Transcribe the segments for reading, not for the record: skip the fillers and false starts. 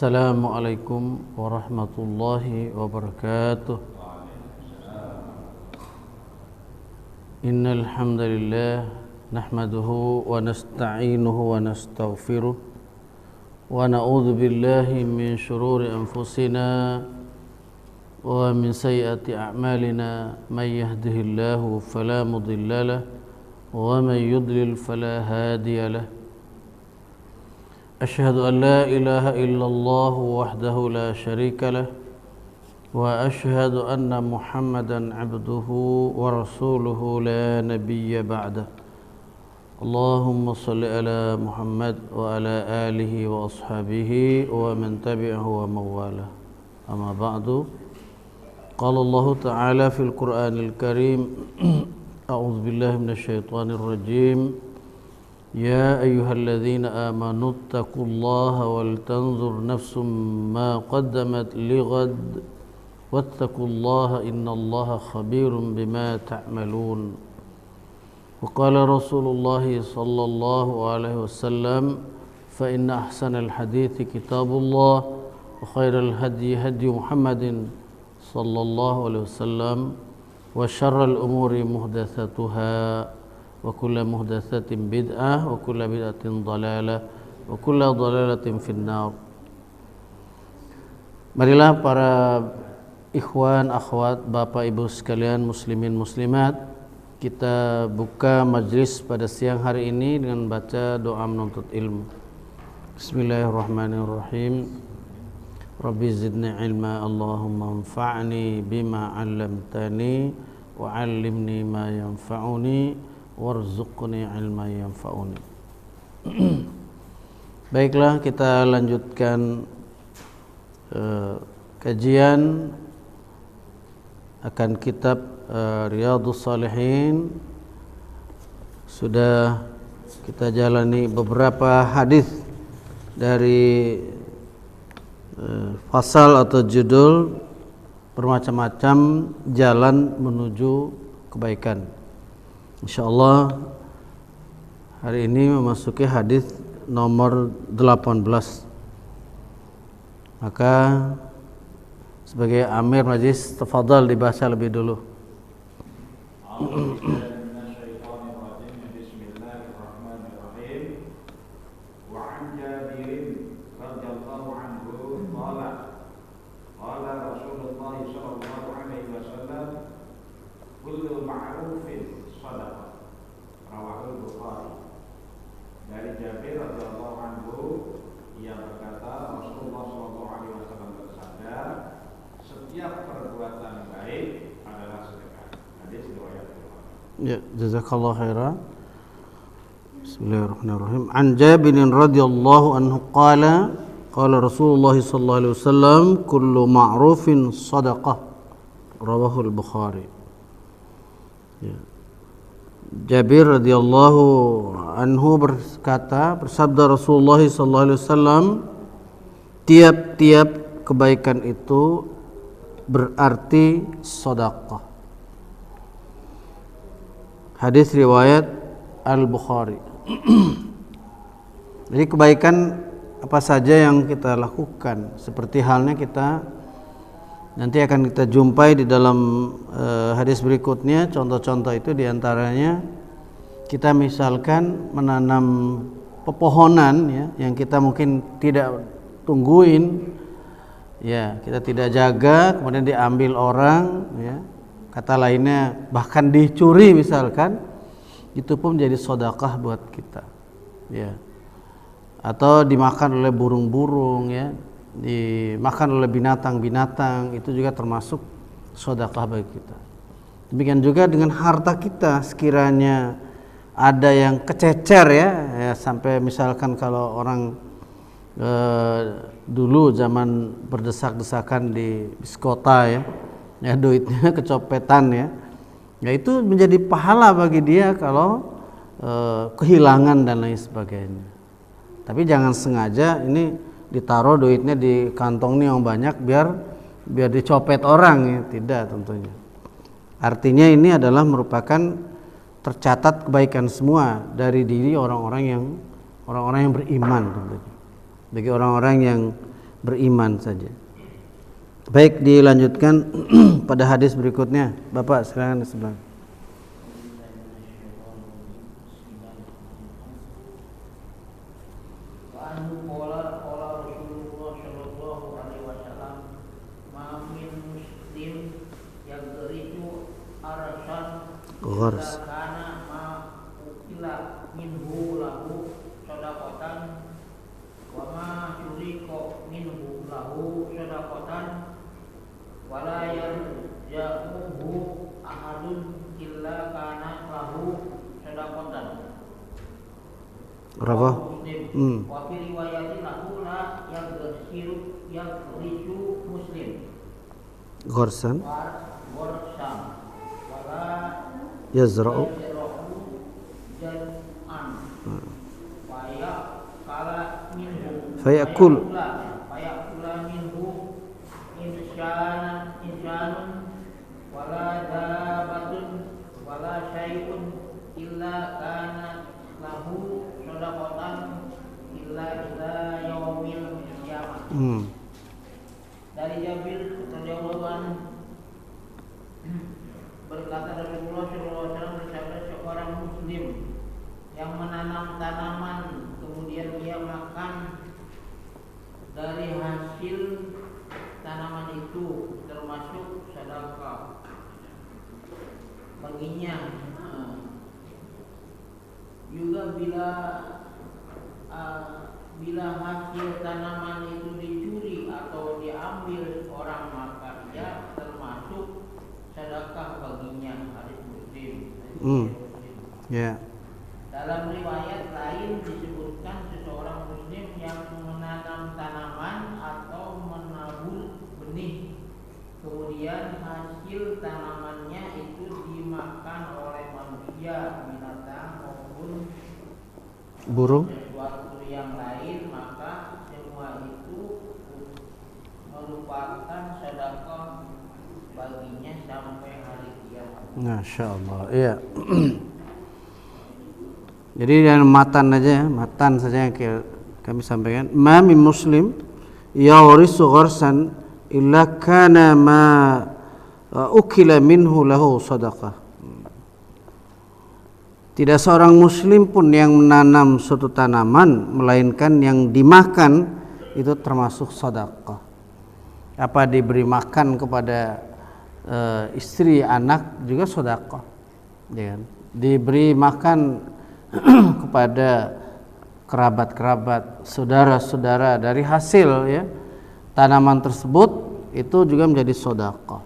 Assalamualaikum warahmatullahi wabarakatuh. Innal hamdalillah nahmaduhu wa nasta'inuhu wa nastaghfiruh wa na'udzu billahi min shururi anfusina wa min sayyiati a'malina may yahdihillahu fala mudilla lahu wa may yudlil fala hadiya lahu. أشهد أن لا إله إلا الله وحده لا شريك له وأشهد أن محمدا عبده ورسوله لا نبي بعده اللهم صل على محمد وعلى آله وأصحابه ومن تبعه ومن والاه أما بعد قال الله تعالى في القرآن الكريم أعوذ بالله من الشيطان الرجيم يا أيها الذين آمنوا اتقوا الله ولتنظر نفس ما قدمت لغد واتقوا الله إن الله خبير بما تعملون وقال رسول الله صلى الله عليه وسلم فإن أحسن الحديث كتاب الله وخير الهدي هدي محمد صلى الله عليه وسلم وشر الأمور محدثاتها wa kullu muhdatsatin bid'ah wa kullu bid'atin dhalalah wa kullu dhalalatin finnar. Marilah para ikhwan, akhwat, bapak ibu sekalian, muslimin muslimat, kita buka majlis pada siang hari ini dengan baca doa menuntut ilmu. Bismillahirrahmanirrahim. Rabbi zidni ilma, Allahumma anfa'ni bima 'allamtani wa 'allimni ma yanfa'uni warzuqni ilman yanfa'uni. Baiklah, kita lanjutkan kajian akan kitab Riyadhus Shalihin. Sudah kita jalani beberapa hadis dari pasal atau judul bermacam-macam jalan menuju kebaikan. InsyaAllah hari ini memasuki hadis nomor 18. Maka sebagai amir majlis, tafadhal dibaca lebih dulu. Dari Jabir radhiyallahu anhu yang berkata Rasulullah sallallahu alaihi wasallam bersabda, setiap perbuatan baik adalah sedekah. Hadis riwayat Bukhari. Ya, jazakallahu khairan. Bismillahirrahmanirrahim. An Jabir radhiyallahu anhu qala qala Rasulullah sallallahu alaihi wasallam kullu ma'rufin shadaqah. Rawahu al-Bukhari. Ya. Jabir radhiyallahu anhu berkata, bersabda Rasulullah sallallahu alaihi wasallam, tiap-tiap kebaikan itu berarti sedekah. Hadis riwayat Al-Bukhari. Jadi kebaikan apa saja yang kita lakukan, seperti halnya kita nanti akan kita jumpai di dalam hadis berikutnya. Contoh-contoh itu diantaranya kita misalkan menanam pepohonan ya, yang kita mungkin tidak tungguin ya, kita tidak jaga, kemudian diambil orang ya, kata lainnya bahkan dicuri misalkan, itu pun menjadi sedekah buat kita ya. Atau dimakan oleh burung-burung ya, dimakan oleh binatang-binatang, itu juga termasuk sedekah bagi kita. Demikian juga dengan harta kita, sekiranya ada yang kececer ya, sampai misalkan kalau orang dulu zaman berdesak-desakan di kota ya duitnya kecopetan ya, itu menjadi pahala bagi dia kalau kehilangan dan lain sebagainya. Tapi jangan sengaja ini ditaruh duitnya di kantong nih yang banyak biar dicopet orang ya, tidak tentunya. Artinya ini adalah merupakan tercatat kebaikan semua dari diri orang-orang yang beriman tentunya. Bagi orang-orang yang beriman saja. Baik, dilanjutkan pada hadis berikutnya. Bapak silakan di sebelah. Ghars. Wala yarja'uhu ahadun illa kana lahu sadaqatan. Rawah. Wa fi riwayatin lahu la yaghrisu Muslim. Ghorsan. Ghorsan. Wala Yazra'u. Jan'an. Faya kala minhu. Fayakul. Insanun wala dabatun wala syai'un illa kana lahu sadaqatan illa yaumil qiyamah. Dari Jabir radhiyallahu anhu berkata Rasulullah sallallahu alaihi wasallam bersabda, seorang muslim yang menanam tanaman kemudian dia makan dari hasil tanaman itu termasuk sedekah baginya. Juga bila hasil tanaman itu dicuri atau diambil orang, maka dia termasuk sedekah baginya. Hadis Muslim. Ya. Dalam riwayat lain disebutkan seseorang muslim yang menanam tanaman atau menabur benih, kemudian hasil tanamannya itu dimakan oleh manusia, binatang maupun burung, sesuatu yang lain, maka semua itu merupakan sedekah baginya sampai hari kiamat. Masya Allah. Iya. Jadi yang matan aja, matan saja yang kami sampaikan. Ma min muslim yawrisu gharsan illa kana ma ukila minhu lahu sadaqah. Tidak seorang muslim pun yang menanam suatu tanaman melainkan yang dimakan itu termasuk sedekah. Apa diberi makan kepada istri, anak juga sedekah. Ya kan? Diberi makan kepada kerabat-kerabat, saudara-saudara dari hasil ya tanaman tersebut itu juga menjadi sedekah.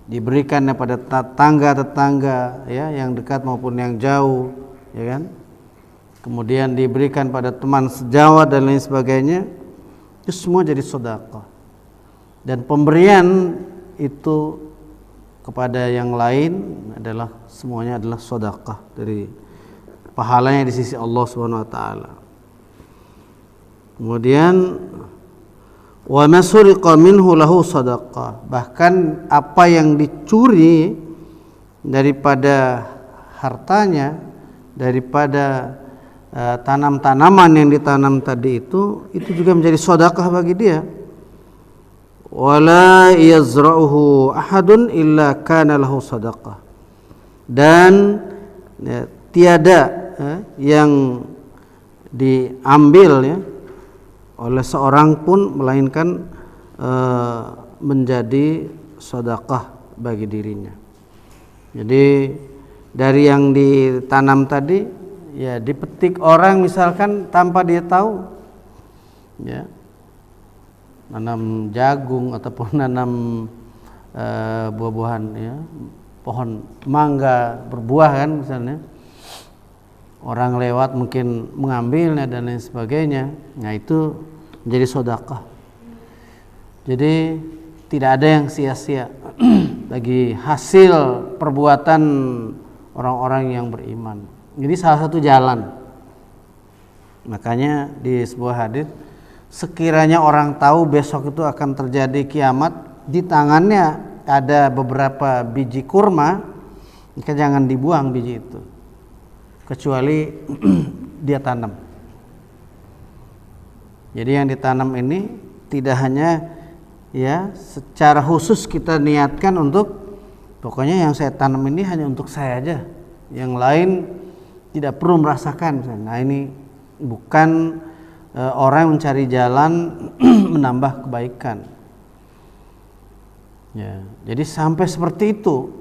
Diberikan kepada tetangga-tetangga ya yang dekat maupun yang jauh, ya kan? Kemudian diberikan pada teman sejawat dan lain sebagainya. Itu semua jadi sedekah. Dan pemberian itu kepada yang lain adalah semuanya adalah sedekah dari pahalanya di sisi Allah Subhanahu wa taala. Kemudian wa masuriqa minhu lahu sadaqah. Bahkan apa yang dicuri daripada hartanya, daripada tanam-tanaman yang ditanam tadi itu juga menjadi sedekah bagi dia. Wala yazra'uhu ahadun illa kana lahu sadaqah. Dan ya, tiada yang diambil ya oleh seorang pun melainkan menjadi sedekah bagi dirinya. Jadi dari yang ditanam tadi ya dipetik orang misalkan tanpa dia tahu ya, nanam jagung ataupun nanam buah-buahan ya, pohon mangga berbuah kan misalnya, orang lewat mungkin mengambilnya dan lain sebagainya. Nah itu menjadi sedekah. Jadi tidak ada yang sia-sia bagi hasil perbuatan orang-orang yang beriman. Ini salah satu jalan. Makanya di sebuah hadis, sekiranya orang tahu besok itu akan terjadi kiamat, di tangannya ada beberapa biji kurma, maka jangan dibuang biji itu, kecuali dia tanam. Jadi yang ditanam ini tidak hanya ya secara khusus kita niatkan untuk pokoknya yang saya tanam ini hanya untuk saya aja, yang lain tidak perlu merasakan. Nah ini bukan orang yang mencari jalan menambah kebaikan. Ya, jadi sampai seperti itu.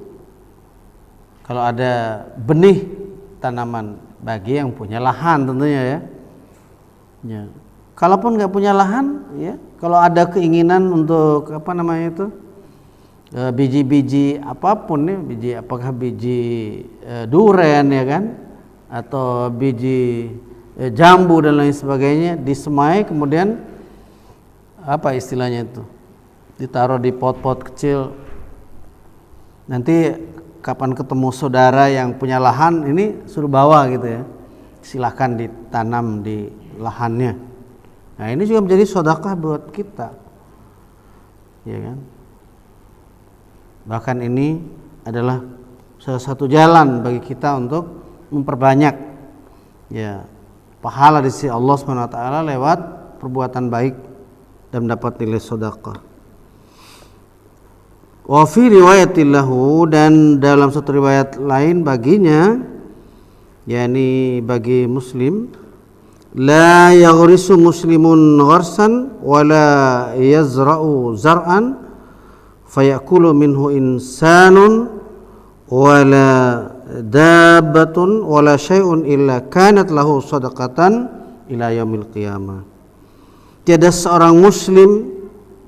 Kalau ada benih tanaman bagi yang punya lahan tentunya ya. Ya. Kalaupun nggak punya lahan, ya, kalau ada keinginan untuk apa namanya itu biji-biji apapun nih, biji apakah biji duren ya kan, atau biji jambu dan lain sebagainya, disemai kemudian apa istilahnya itu, ditaruh di pot-pot kecil. Nanti kapan ketemu saudara yang punya lahan ini suruh bawa gitu ya, silahkan ditanam di lahannya. Nah ini juga menjadi sedekah buat kita, ya kan? Bahkan ini adalah salah satu jalan bagi kita untuk memperbanyak ya pahala di sisi Allah SWT lewat perbuatan baik dan mendapat nilai sedekah. Wa fi riwayatin lahu, dan dalam satu riwayat lain baginya, yakni bagi Muslim, la yaghrisu muslimun gharsan wala yazra'u zar'an fayakulu minhu insanun wala dabbatun wala syai'un illa kanat lahu sadaqatan ila yaumil qiyamah. Tiada seorang muslim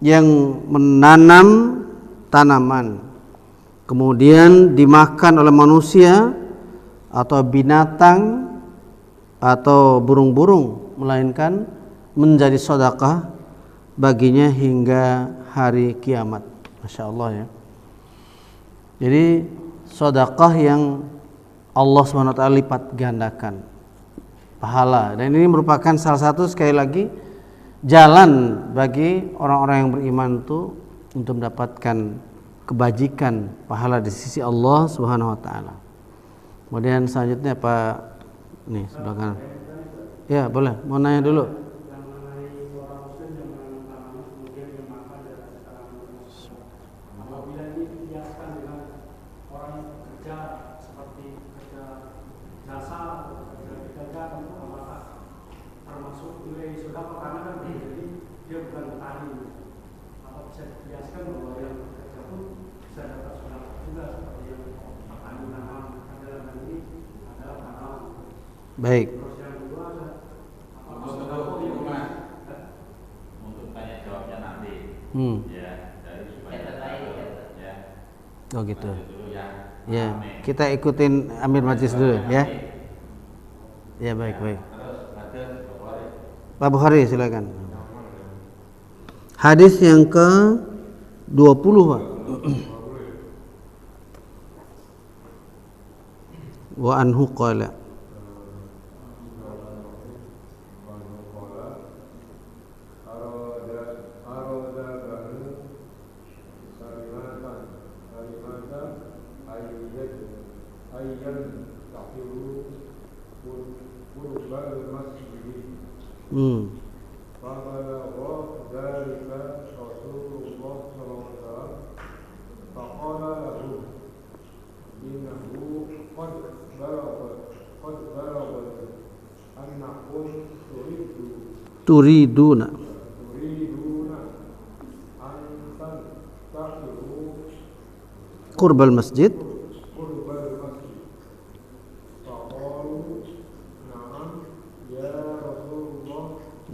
yang menanam tanaman kemudian dimakan oleh manusia atau binatang atau burung-burung, melainkan menjadi sedekah baginya hingga hari kiamat. Masya Allah ya. Jadi sedekah yang Allah SWT lipat gandakan pahala, dan ini merupakan salah satu sekali lagi jalan bagi orang-orang yang beriman itu untuk mendapatkan kebajikan pahala di sisi Allah Subhanahu wa taala. Kemudian selanjutnya Pak nih sebelah kanan. Ya, boleh. Mau nanya dulu. Baik. Untuk tanya jawabnya nanti. Ya, dari supaya ya. Oh gitu. Ya. Ya, kita ikutin Amir Majlis dulu ya. Ya, baik. Pak Bukhari silakan. Hadis yang ke-20, Pak. Wa anhu qala turiduna qurbal masjid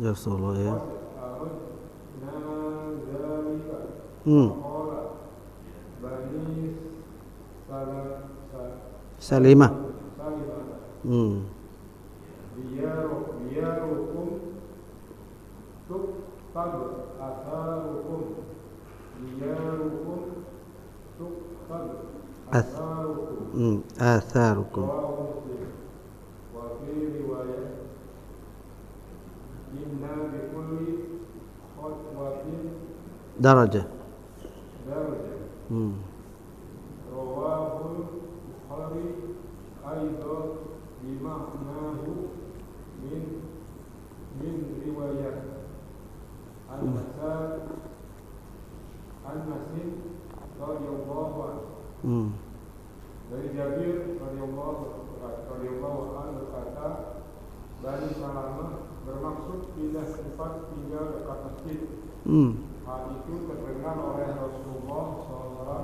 ya Rasulullah ya. Salimah. Atharukum. Darajah. An-Nasib radhiyallahu anhu. Dari Jabir radhiyallahu anhu berkata, Bani Salamah bermaksud pindah tempat tinggal dekat masjid. Hal itu terdengar oleh Rasulullah SAW.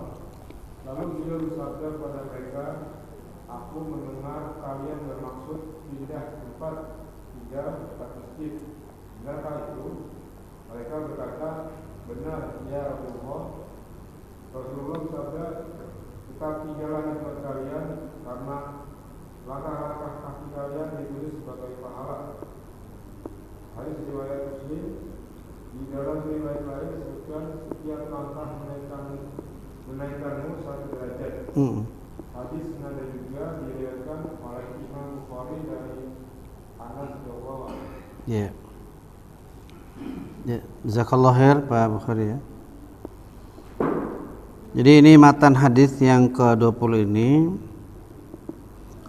Lalu beliau bersabda kepada mereka, aku mendengar kalian bermaksud pindah tempat tinggal dekat masjid. Benarkah itu? Mereka berkata, benar ya Rasulullah. Rasulullah bersabda, tetap tinggallah di tempat kalian karena langkah-langkah kaki kalian ditulis sebagai pahala. Hadis riwayat Muslim. Di dalam riwayat lain disebutkan setiap langkah menaikkanmu satu derajat. Hadis senada juga diriwayatkan oleh Imam Bukhari dari Anas radhiyallahu anhu. Ya. Jazakallahu khair Pak Bukhari ya. Jadi ini matan hadis yang ke-20 ini.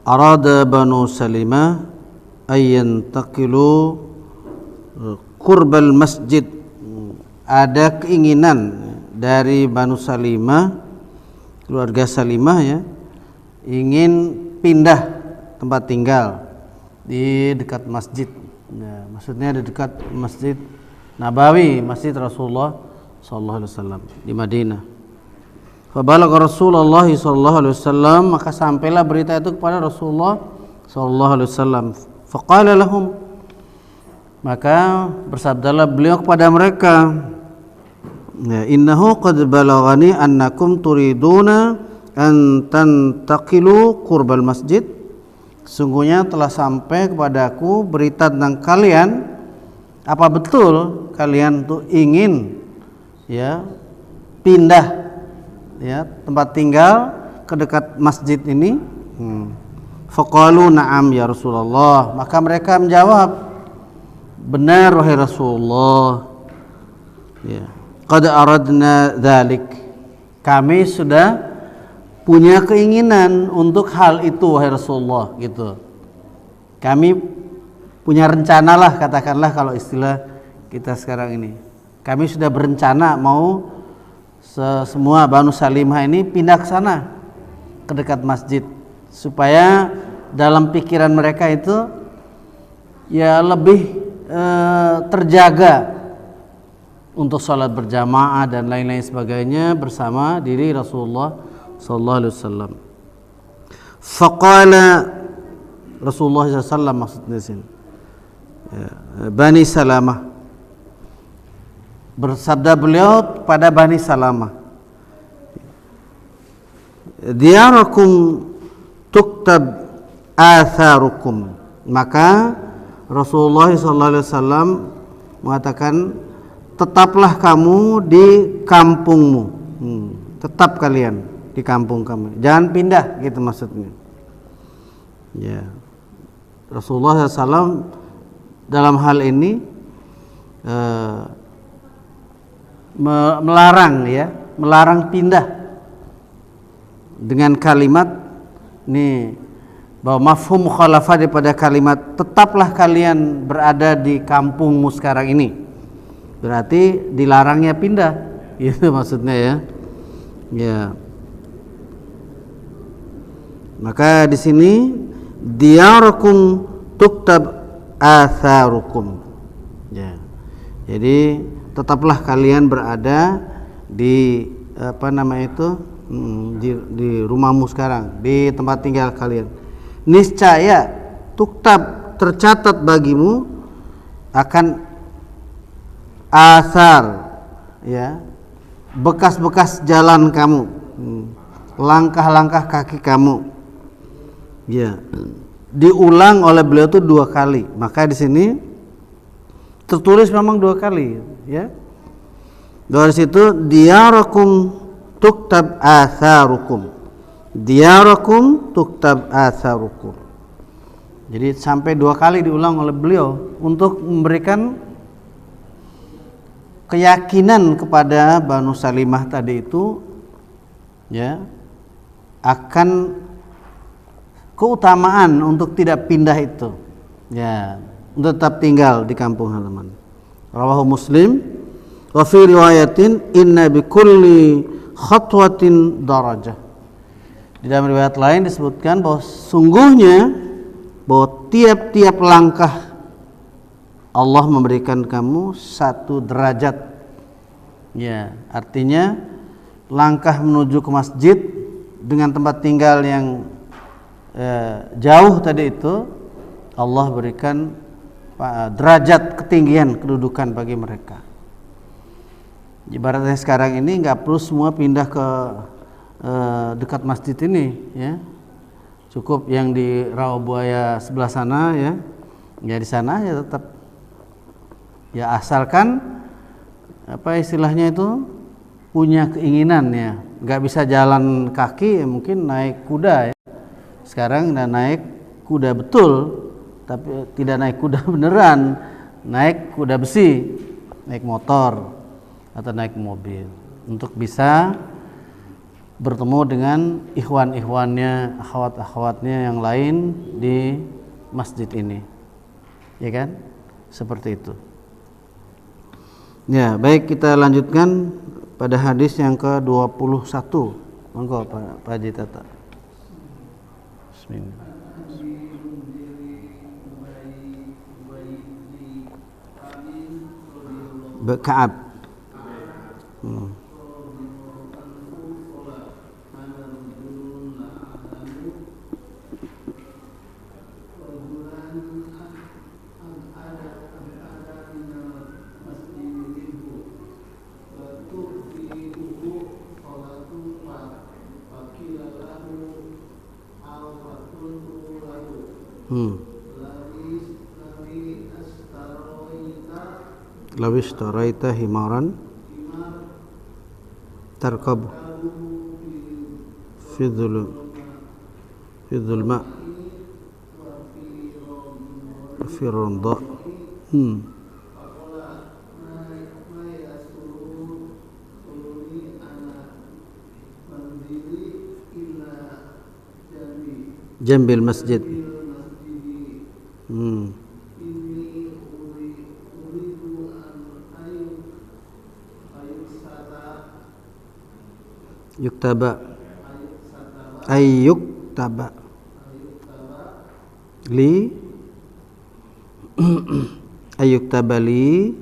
Arada Banu Salimah ayyantaqilu qurbal masjid. Ada keinginan dari Banu Salimah, keluarga Salimah ya, ingin pindah tempat tinggal di dekat masjid. Ya, maksudnya di dekat Masjid Nabawi, Masjid Rasulullah sallallahu alaihi wasallam di Madinah. Fa balagha Rasulullah sallallahu alaihi wasallam, maka sampailah berita itu kepada Rasulullah sallallahu alaihi wasallam. Faqala lahum, maka bersabdalah beliau kepada mereka, ya, innahu qad balaghani annakum turiduna an tantaqilu qurbal masjid. Sungguhnya telah sampai kepadaku berita tentang kalian, apa betul kalian tuh ingin ya pindah ya tempat tinggal ke dekat masjid ini? Faqalu na'am ya Rasulullah. Maka mereka menjawab, benar wahai Rasulullah. Ya. Qad aradna dzalik. Kami sudah punya keinginan untuk hal itu wahai Rasulullah gitu. Kami punya rencana lah, katakanlah kalau istilah kita sekarang ini. Kami sudah berencana mau semua Banu Salimah ini pindah ke sana, ke dekat masjid, supaya dalam pikiran mereka itu ya lebih terjaga untuk sholat berjamaah dan lain-lain sebagainya bersama diri Rasulullah sallallahu alaihi wasallam. Faqala Rasulullah sallallahu alaihi wasallam, maksudnya sini Bani Salamah, bersabda beliau pada Bani Salamah, diyarakum tuktab atharukum. Maka Rasulullah sallallahu alaihi wasallam mengatakan, tetaplah kamu di kampungmu. Tetap kalian di kampung kamu, jangan pindah gitu maksudnya. Ya, Rasulullah SAW dalam hal ini melarang pindah dengan kalimat ini, bahwa mafhum mukhalafah daripada kalimat tetaplah kalian berada di kampungmu sekarang ini, berarti dilarangnya pindah, itu maksudnya ya. Ya. Maka di sini diyarakum tuktab atharukum. Ya. Jadi tetaplah kalian berada di di rumahmu sekarang, di tempat tinggal kalian. Niscaya tuktab tercatat bagimu akan athar, ya, bekas-bekas jalan kamu, langkah-langkah kaki kamu. Ya, diulang oleh beliau itu 2 kali. Maka di sini tertulis memang 2 kali, ya. Dari situ diyarakum tuktab atharukum. Diyarakum tuktab atharukum. Jadi sampai 2 kali diulang oleh beliau untuk memberikan keyakinan kepada Banu Salimah tadi itu, ya, akan keutamaan untuk tidak pindah itu, ya, untuk tetap tinggal di kampung halaman. Rawahu Muslim, Wa fi riwayatin inna bi kulli khatwatin darajah. Di dalam riwayat lain disebutkan bahwa sungguhnya bahwa tiap-tiap langkah Allah memberikan kamu satu derajat. Ya, artinya langkah menuju ke masjid dengan tempat tinggal yang jauh tadi itu, Allah berikan derajat ketinggian kedudukan bagi mereka. Ibaratnya sekarang ini nggak perlu semua pindah ke dekat masjid ini, ya. Cukup yang di Rawabuaya sebelah sana, ya. Ya di sana ya tetap, ya asalkan apa istilahnya itu punya keinginan, ya. Nggak bisa jalan kaki, ya mungkin naik kuda, ya. Sekarang udah naik kuda betul, tapi tidak naik kuda beneran, naik kuda besi, naik motor atau naik mobil untuk bisa bertemu dengan ikhwan-ikhwannya, akhwat-akhwatnya yang lain di masjid ini, ya kan? Seperti itu. Ya, baik, kita lanjutkan pada hadis yang ke-21. Monggo Pak Haji Tata. Bismillah. Ka'ab. Lawis taraita himaran tarkab fi dhulma fi ronda. Jambil masjid. Yuktaba ayyuktaba li ayyuktaba li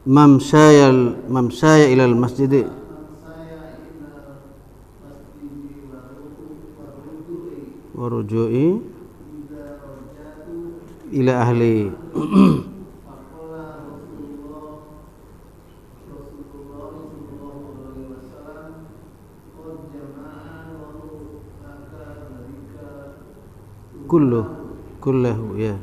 mamsaya ilal masjid wa ruju'i ila ahli. kullahu ya.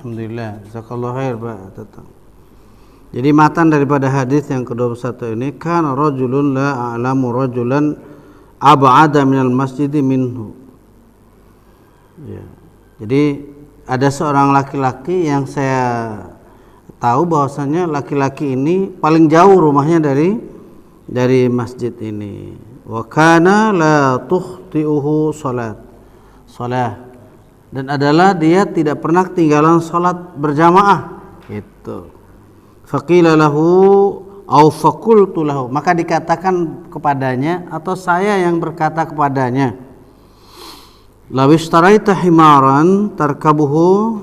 Alhamdulillah, jazakallahu khair Pak Tatang. Jadi matan daripada hadis yang ke-21 ini, kana rajulun la a'lamu rajulan ab'ada minal masjidi minhu. Ya. Jadi ada seorang laki-laki yang saya tahu bahwasanya laki-laki ini paling jauh rumahnya dari masjid ini. Wa kana la tukhti'uhu salat. Dan adalah dia tidak pernah ketinggalan salat berjamaah. Gitu. Faqila lahu au faqultu lahu, maka dikatakan kepadanya atau saya yang berkata kepadanya, lawistaraita himaran tarkabuhu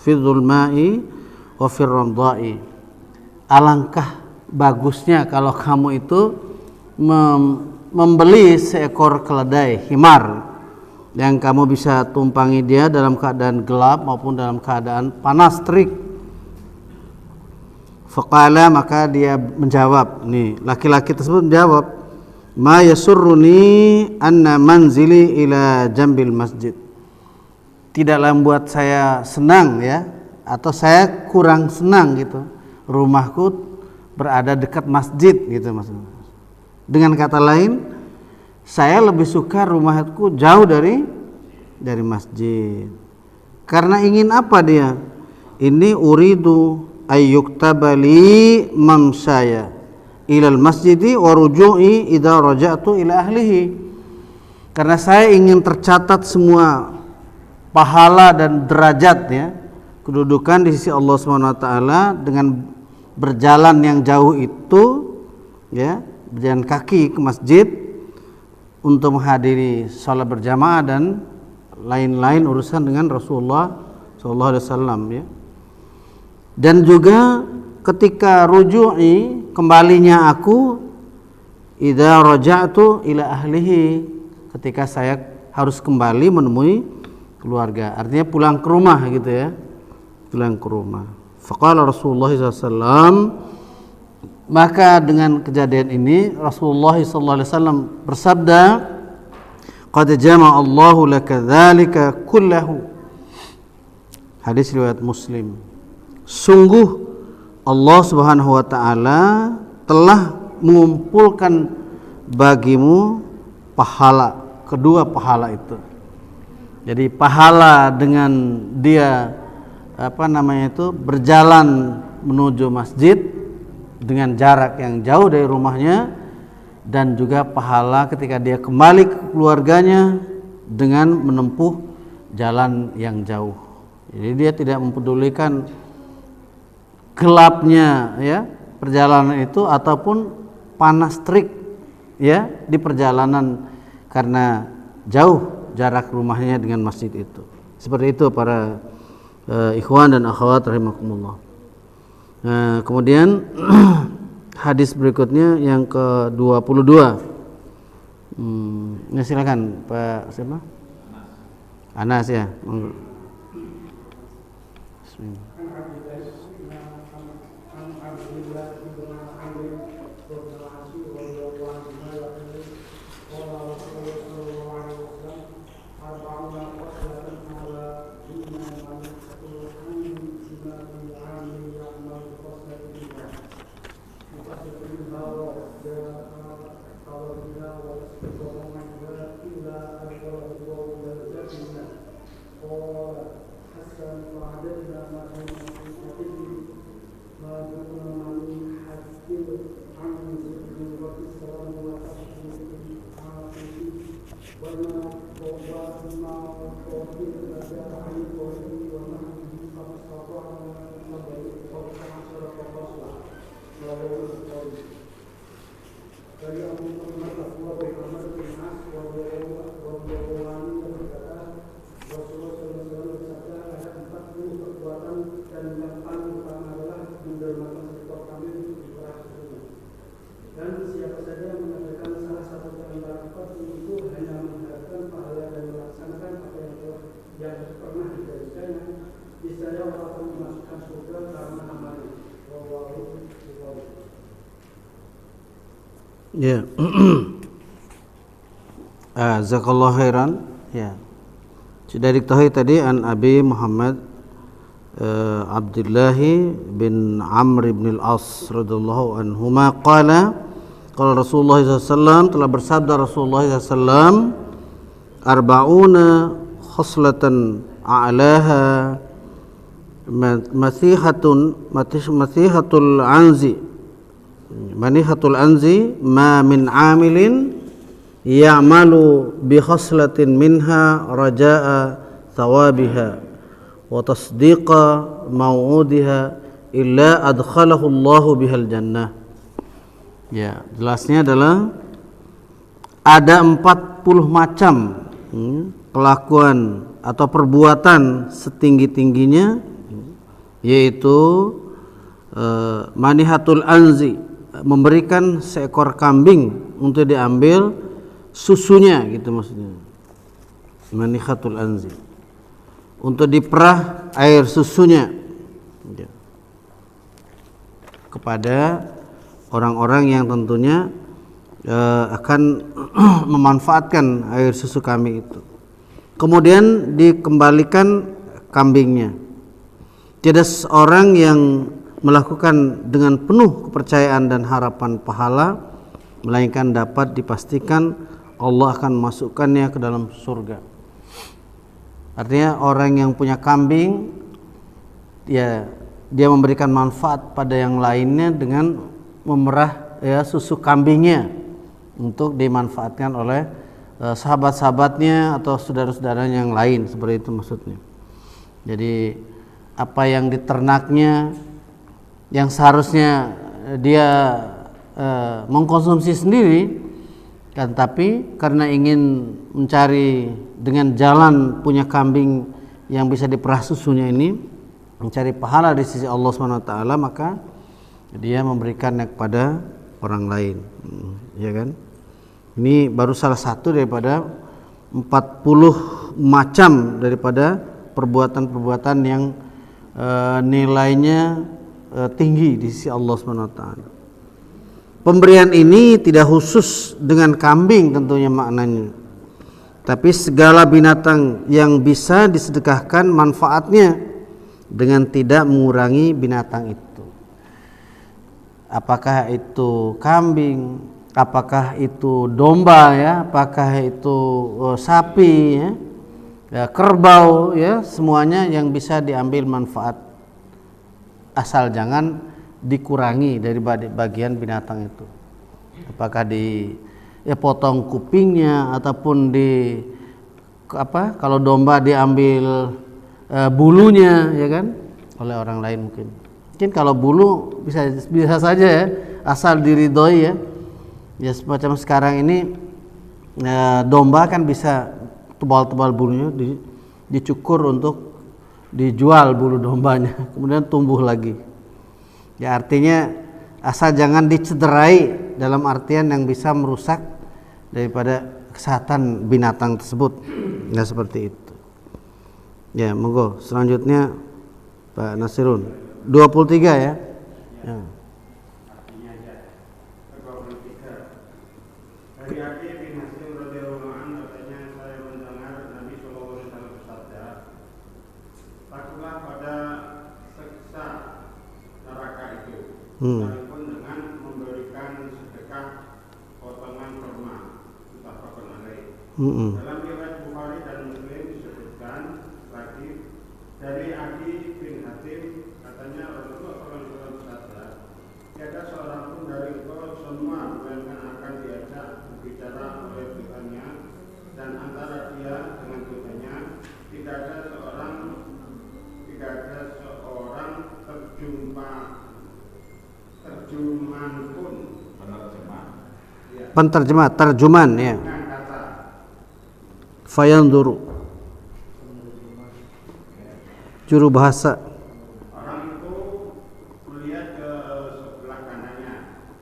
fi dhulma'i wa fi ramdha'i, alangkah bagusnya kalau kamu itu membeli seekor keledai himar yang kamu bisa tumpangi dia dalam keadaan gelap maupun dalam keadaan panas terik. Faqala, maka dia menjawab, nih laki-laki tersebut menjawab, ma yasurruni anna manzili ila jambil masjid, tidaklah membuat saya senang ya, atau saya kurang senang gitu, rumahku berada dekat masjid gitu maksudnya. Dengan kata lain, saya lebih suka rumahku jauh dari masjid. Karena ingin apa dia? Ini uridu ayyuktabali mamsaya ilal masjidi wa ruju'i idza raja'tu ila ahlihi. Karena saya ingin tercatat semua pahala dan derajat ya, kedudukan di sisi Allah Subhanahu wa taala dengan berjalan yang jauh itu ya, berjalan kaki ke masjid untuk menghadiri salat berjamaah dan lain-lain urusan dengan Rasulullah sallallahu alaihi wasallam ya. Dan juga ketika ruju'i, kembalinya aku, idza raja'tu ila ahlihi, ketika saya harus kembali menemui keluarga, artinya pulang ke rumah gitu ya, pulang ke rumah. Faqala Rasulullah SAW, maka dengan kejadian ini Rasulullah SAW bersabda, qad jama'a Allahu laka dzalika kullahu, hadis riwayat Muslim. Sungguh Allah Subhanahu wa taala telah mengumpulkan bagimu pahala, kedua pahala itu. Jadi pahala dengan dia berjalan menuju masjid dengan jarak yang jauh dari rumahnya, dan juga pahala ketika dia kembali ke keluarganya dengan menempuh jalan yang jauh. Jadi dia tidak mempedulikan gelapnya ya perjalanan itu ataupun panas terik ya di perjalanan karena jauh jarak rumahnya dengan masjid itu. Seperti itu para ikhwan dan akhwat rahimakumullah. Nah, kemudian hadis berikutnya yang ke-22. Ya silakan Pak siapa? Anas ya. Bismillah. Ya. Jazakallahu khairan. Ya. Sudah diketahui tadi an Abi Muhammad Abdullah bin Amr bin al-As radhiyallahu anhuma qala Rasulullah SAW, telah bersabda Rasulullah SAW, arba'una khoslatan a'laha masihatul anzi ma min amilin ya'malu bi khoslatin minha raja'a thawabiha wa tasdiqa maw'udiha illa adkhalahu Allahu bihal jannah. Ya, jelasnya adalah ada 40 macam kelakuan atau perbuatan setinggi-tingginya, yaitu manihatul anzi, memberikan seekor kambing untuk diambil susunya, gitu maksudnya. Manihatul anzi, untuk diperah air susunya kepada orang-orang yang tentunya akan memanfaatkan air susu kambing itu. Kemudian dikembalikan kambingnya. Tidak seorang yang melakukan dengan penuh kepercayaan dan harapan pahala, melainkan dapat dipastikan Allah akan masukkannya ke dalam surga. Artinya orang yang punya kambing, ya dia memberikan manfaat pada yang lainnya dengan memerah ya susu kambingnya untuk dimanfaatkan oleh sahabat-sahabatnya atau saudara-saudaranya yang lain, seperti itu maksudnya. Jadi apa yang diternaknya yang seharusnya dia mengkonsumsi sendiri kan, tapi karena ingin mencari dengan jalan punya kambing yang bisa diperah susunya ini, mencari pahala di sisi Allah SWT, maka dia memberikannya kepada orang lain, ya kan? Ini baru salah satu daripada 40 macam daripada perbuatan-perbuatan yang nilainya tinggi di sisi Allah SWT. Pemberian ini tidak khusus dengan kambing tentunya maknanya, tapi segala binatang yang bisa disedekahkan manfaatnya dengan tidak mengurangi binatang itu. Apakah itu kambing, apakah itu domba ya, apakah itu sapi ya, kerbau ya, semuanya yang bisa diambil manfaat, asal jangan dikurangi dari bagian binatang itu. Apakah potong kupingnya ataupun kalau domba diambil bulunya ya kan oleh orang lain mungkin. Mungkin kalau bulu bisa saja ya, asal diridhoi ya. Ya semacam sekarang ini domba kan bisa tebal-tebal bulunya dicukur untuk dijual bulu dombanya, kemudian tumbuh lagi. Ya artinya asal jangan dicederai dalam artian yang bisa merusak daripada kesehatan binatang tersebut. Ya seperti itu. Ya, monggo selanjutnya Pak Nasirun. 23 ya. Ya. Artinya aja. 23. Dari Adi bin Hasim radhiyallahu anhu katanya, saya mendengar Nabi sallallahu alaihi wasallam bersabda, takutlah pada siksa neraka itu, sekalipun dengan memberikan sedekah potongan kurma. Muttafaqun alaih. Dalam riwayat Bukhari dan Muslim disebutkan lagi dari Adi bin Hatim, katanya Rasulullah SAW bersabda, tiada seorang pun dari engkau semua melainkan akan diajak berbicara oleh Tuhannya, dan antara dia dengan Tuhannya tidak ada seorang terjemahan pun. Terjemahan ya. Fayanzuru, juru bahasa. Orang itu melihat ke sebelah kanannya,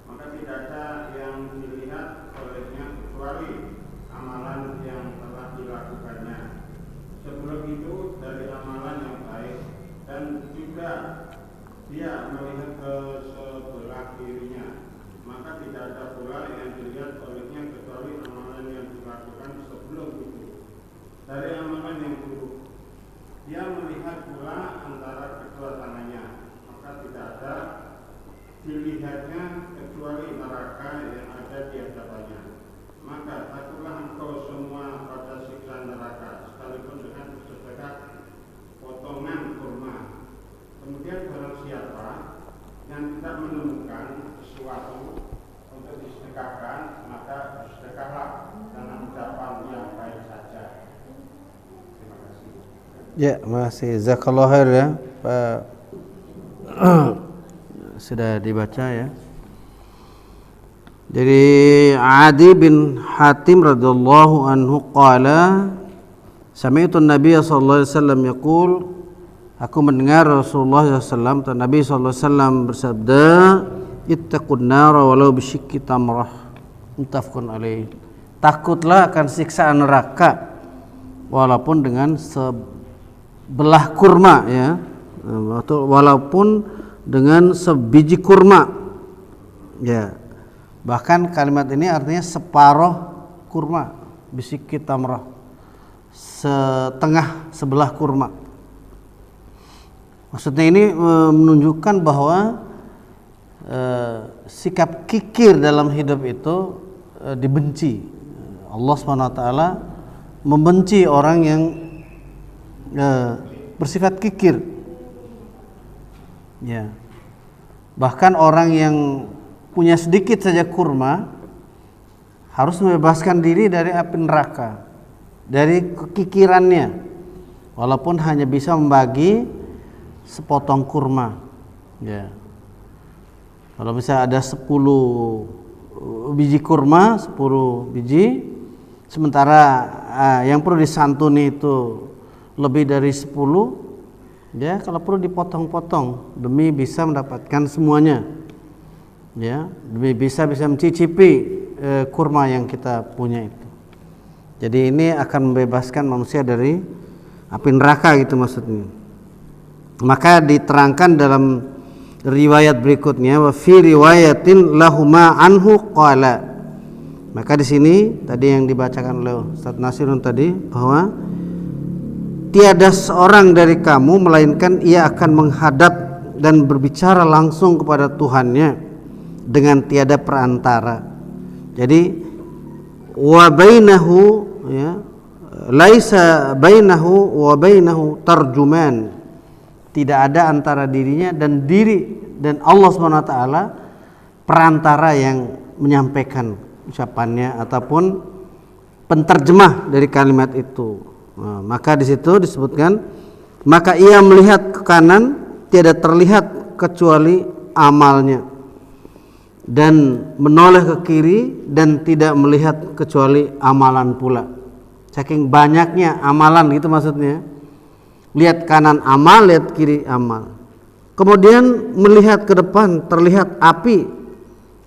maka tidak ada yang dilihat olehnya kecuali amalan yang telah dilakukannya sebelum itu dari amalan yang baik, dan juga dia melihat ke sebelah kirinya, maka tidak ada pula yang dilihat olehnya kecuali amalan yang dilakukan sebelum itu dari amalan yang buruk. Dia melihat pula antara kedua tangannya, maka tidak ada dilihatnya kecuali neraka yang ada di hadapannya. Maka takutlah engkau semua pada siksa neraka, sekalipun dengan bersedekah potongan kurma. Kemudian barang siapa yang tidak menemukan sesuatu untuk disedekahkan, maka bersedekahlah dengan ucapan yang baik saja. Terima kasih. Ya, masih jazakallahu khair ya Pak. Sudah dibaca ya. Dari Adi bin Hatim radhiyallahu anhu qala sami'tu an-nabiy sallallahu alaihi wasallam yaqul, aku mendengar Rasulullah SAW atau Nabi SAW bersabda, ittaqun nara walau bisyikki tamrah, muttafaqun alaih. Takutlah akan siksaan neraka walaupun dengan sebelah kurma, ya, walaupun dengan sebiji kurma, ya. Bahkan kalimat ini artinya separuh kurma, bisyikki tamrah, setengah sebelah kurma. Maksudnya ini menunjukkan bahwa sikap kikir dalam hidup itu dibenci. Allah SWT membenci orang yang bersifat kikir. Ya. Bahkan orang yang punya sedikit saja kurma harus membebaskan diri dari api neraka, dari kekikirannya, walaupun hanya bisa membagi sepotong kurma, ya. Kalau bisa ada 10 biji kurma, 10 biji, sementara yang perlu disantuni itu lebih dari 10, ya, kalau perlu dipotong-potong demi bisa mendapatkan semuanya, ya, demi bisa mencicipi kurma yang kita punya itu. Jadi ini akan membebaskan manusia dari api neraka gitu maksudnya. Maka diterangkan dalam riwayat berikutnya, wa fi riwayatin lahuma anhu qala. Maka di sini tadi yang dibacakan oleh Ustaz Nasirun tadi, bahwa tiada seorang dari kamu melainkan ia akan menghadap dan berbicara langsung kepada Tuhannya dengan tiada perantara. Jadi wa bainahu, ya, laisa bainahu wa bainahu tarjuman. Tidak ada antara dirinya dan Allah SWT perantara yang menyampaikan ucapannya ataupun penterjemah dari kalimat itu. Nah, maka di situ disebutkan, maka ia melihat ke kanan tiada terlihat kecuali amalnya, dan menoleh ke kiri dan tidak melihat kecuali amalan pula. Saking banyaknya amalan gitu maksudnya. Lihat kanan amal, lihat kiri amal. Kemudian melihat ke depan terlihat api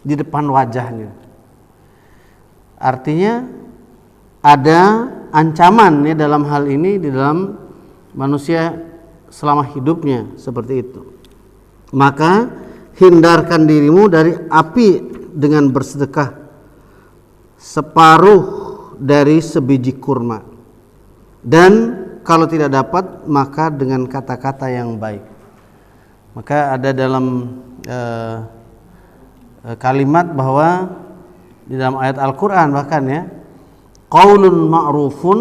di depan wajahnya. Artinya ada ancaman ya dalam hal ini di dalam manusia selama hidupnya seperti itu. Maka hindarkan dirimu dari api dengan bersedekah separuh dari sebiji kurma, dan kalau tidak dapat maka dengan kata-kata yang baik. Maka ada dalam kalimat bahwa di dalam ayat Al-Quran bahkan ya, qaulun ma'rufun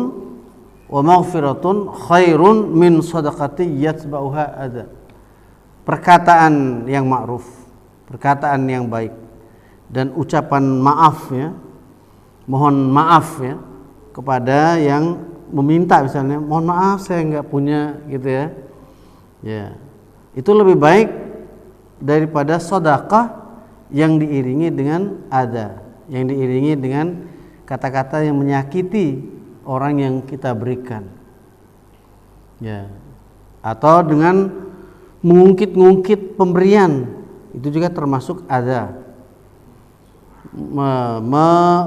wa maghfiratun khairun min sadaqati yatba'uha adza. Perkataan yang ma'ruf, perkataan yang baik, dan ucapan maaf ya, mohon maaf ya kepada yang meminta, misalnya mohon maaf saya nggak punya gitu ya, ya itu lebih baik daripada sedekah yang diiringi dengan adza, yang diiringi dengan kata-kata yang menyakiti orang yang kita berikan, ya, atau dengan mengungkit-ngungkit pemberian, itu juga termasuk adza.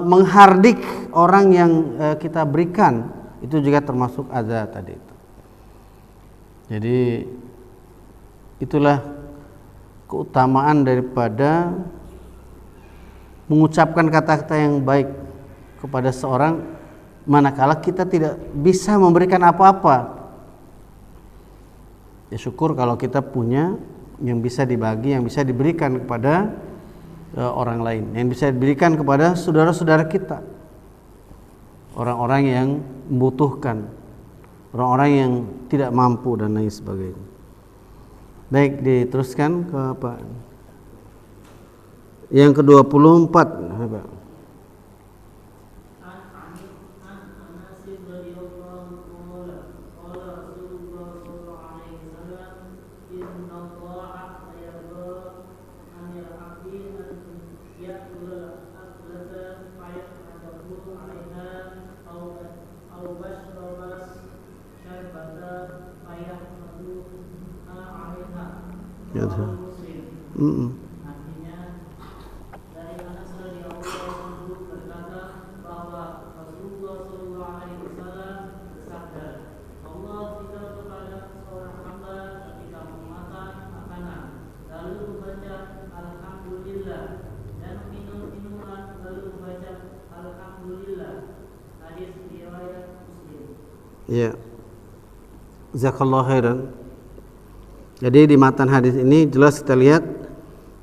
Menghardik orang yang kita berikan, itu juga termasuk adza tadi itu. Jadi itulah keutamaan daripada mengucapkan kata-kata yang baik kepada seorang manakala kita tidak bisa memberikan apa-apa. Ya syukur kalau kita punya yang bisa dibagi, yang bisa diberikan kepada orang lain, yang bisa diberikan kepada saudara-saudara kita, orang-orang yang membutuhkan, orang-orang yang tidak mampu dan lain sebagainya. Baik, diteruskan ke apa? Yang ke-24, Pak. Gitu. Artinya dari Anas radhiyallahu anhu berkata bahwa Rasulullah sallallahu alaihi wasallam bersabda, Allah tidak kepada seorang hamba ketika memakan makanan lalu membaca alhamdulillah dan minum minuman lalu membaca alhamdulillah. Hadis riwayat Muslim. Ya. Jazakallahu khairan. Jadi di matan hadis ini jelas kita lihat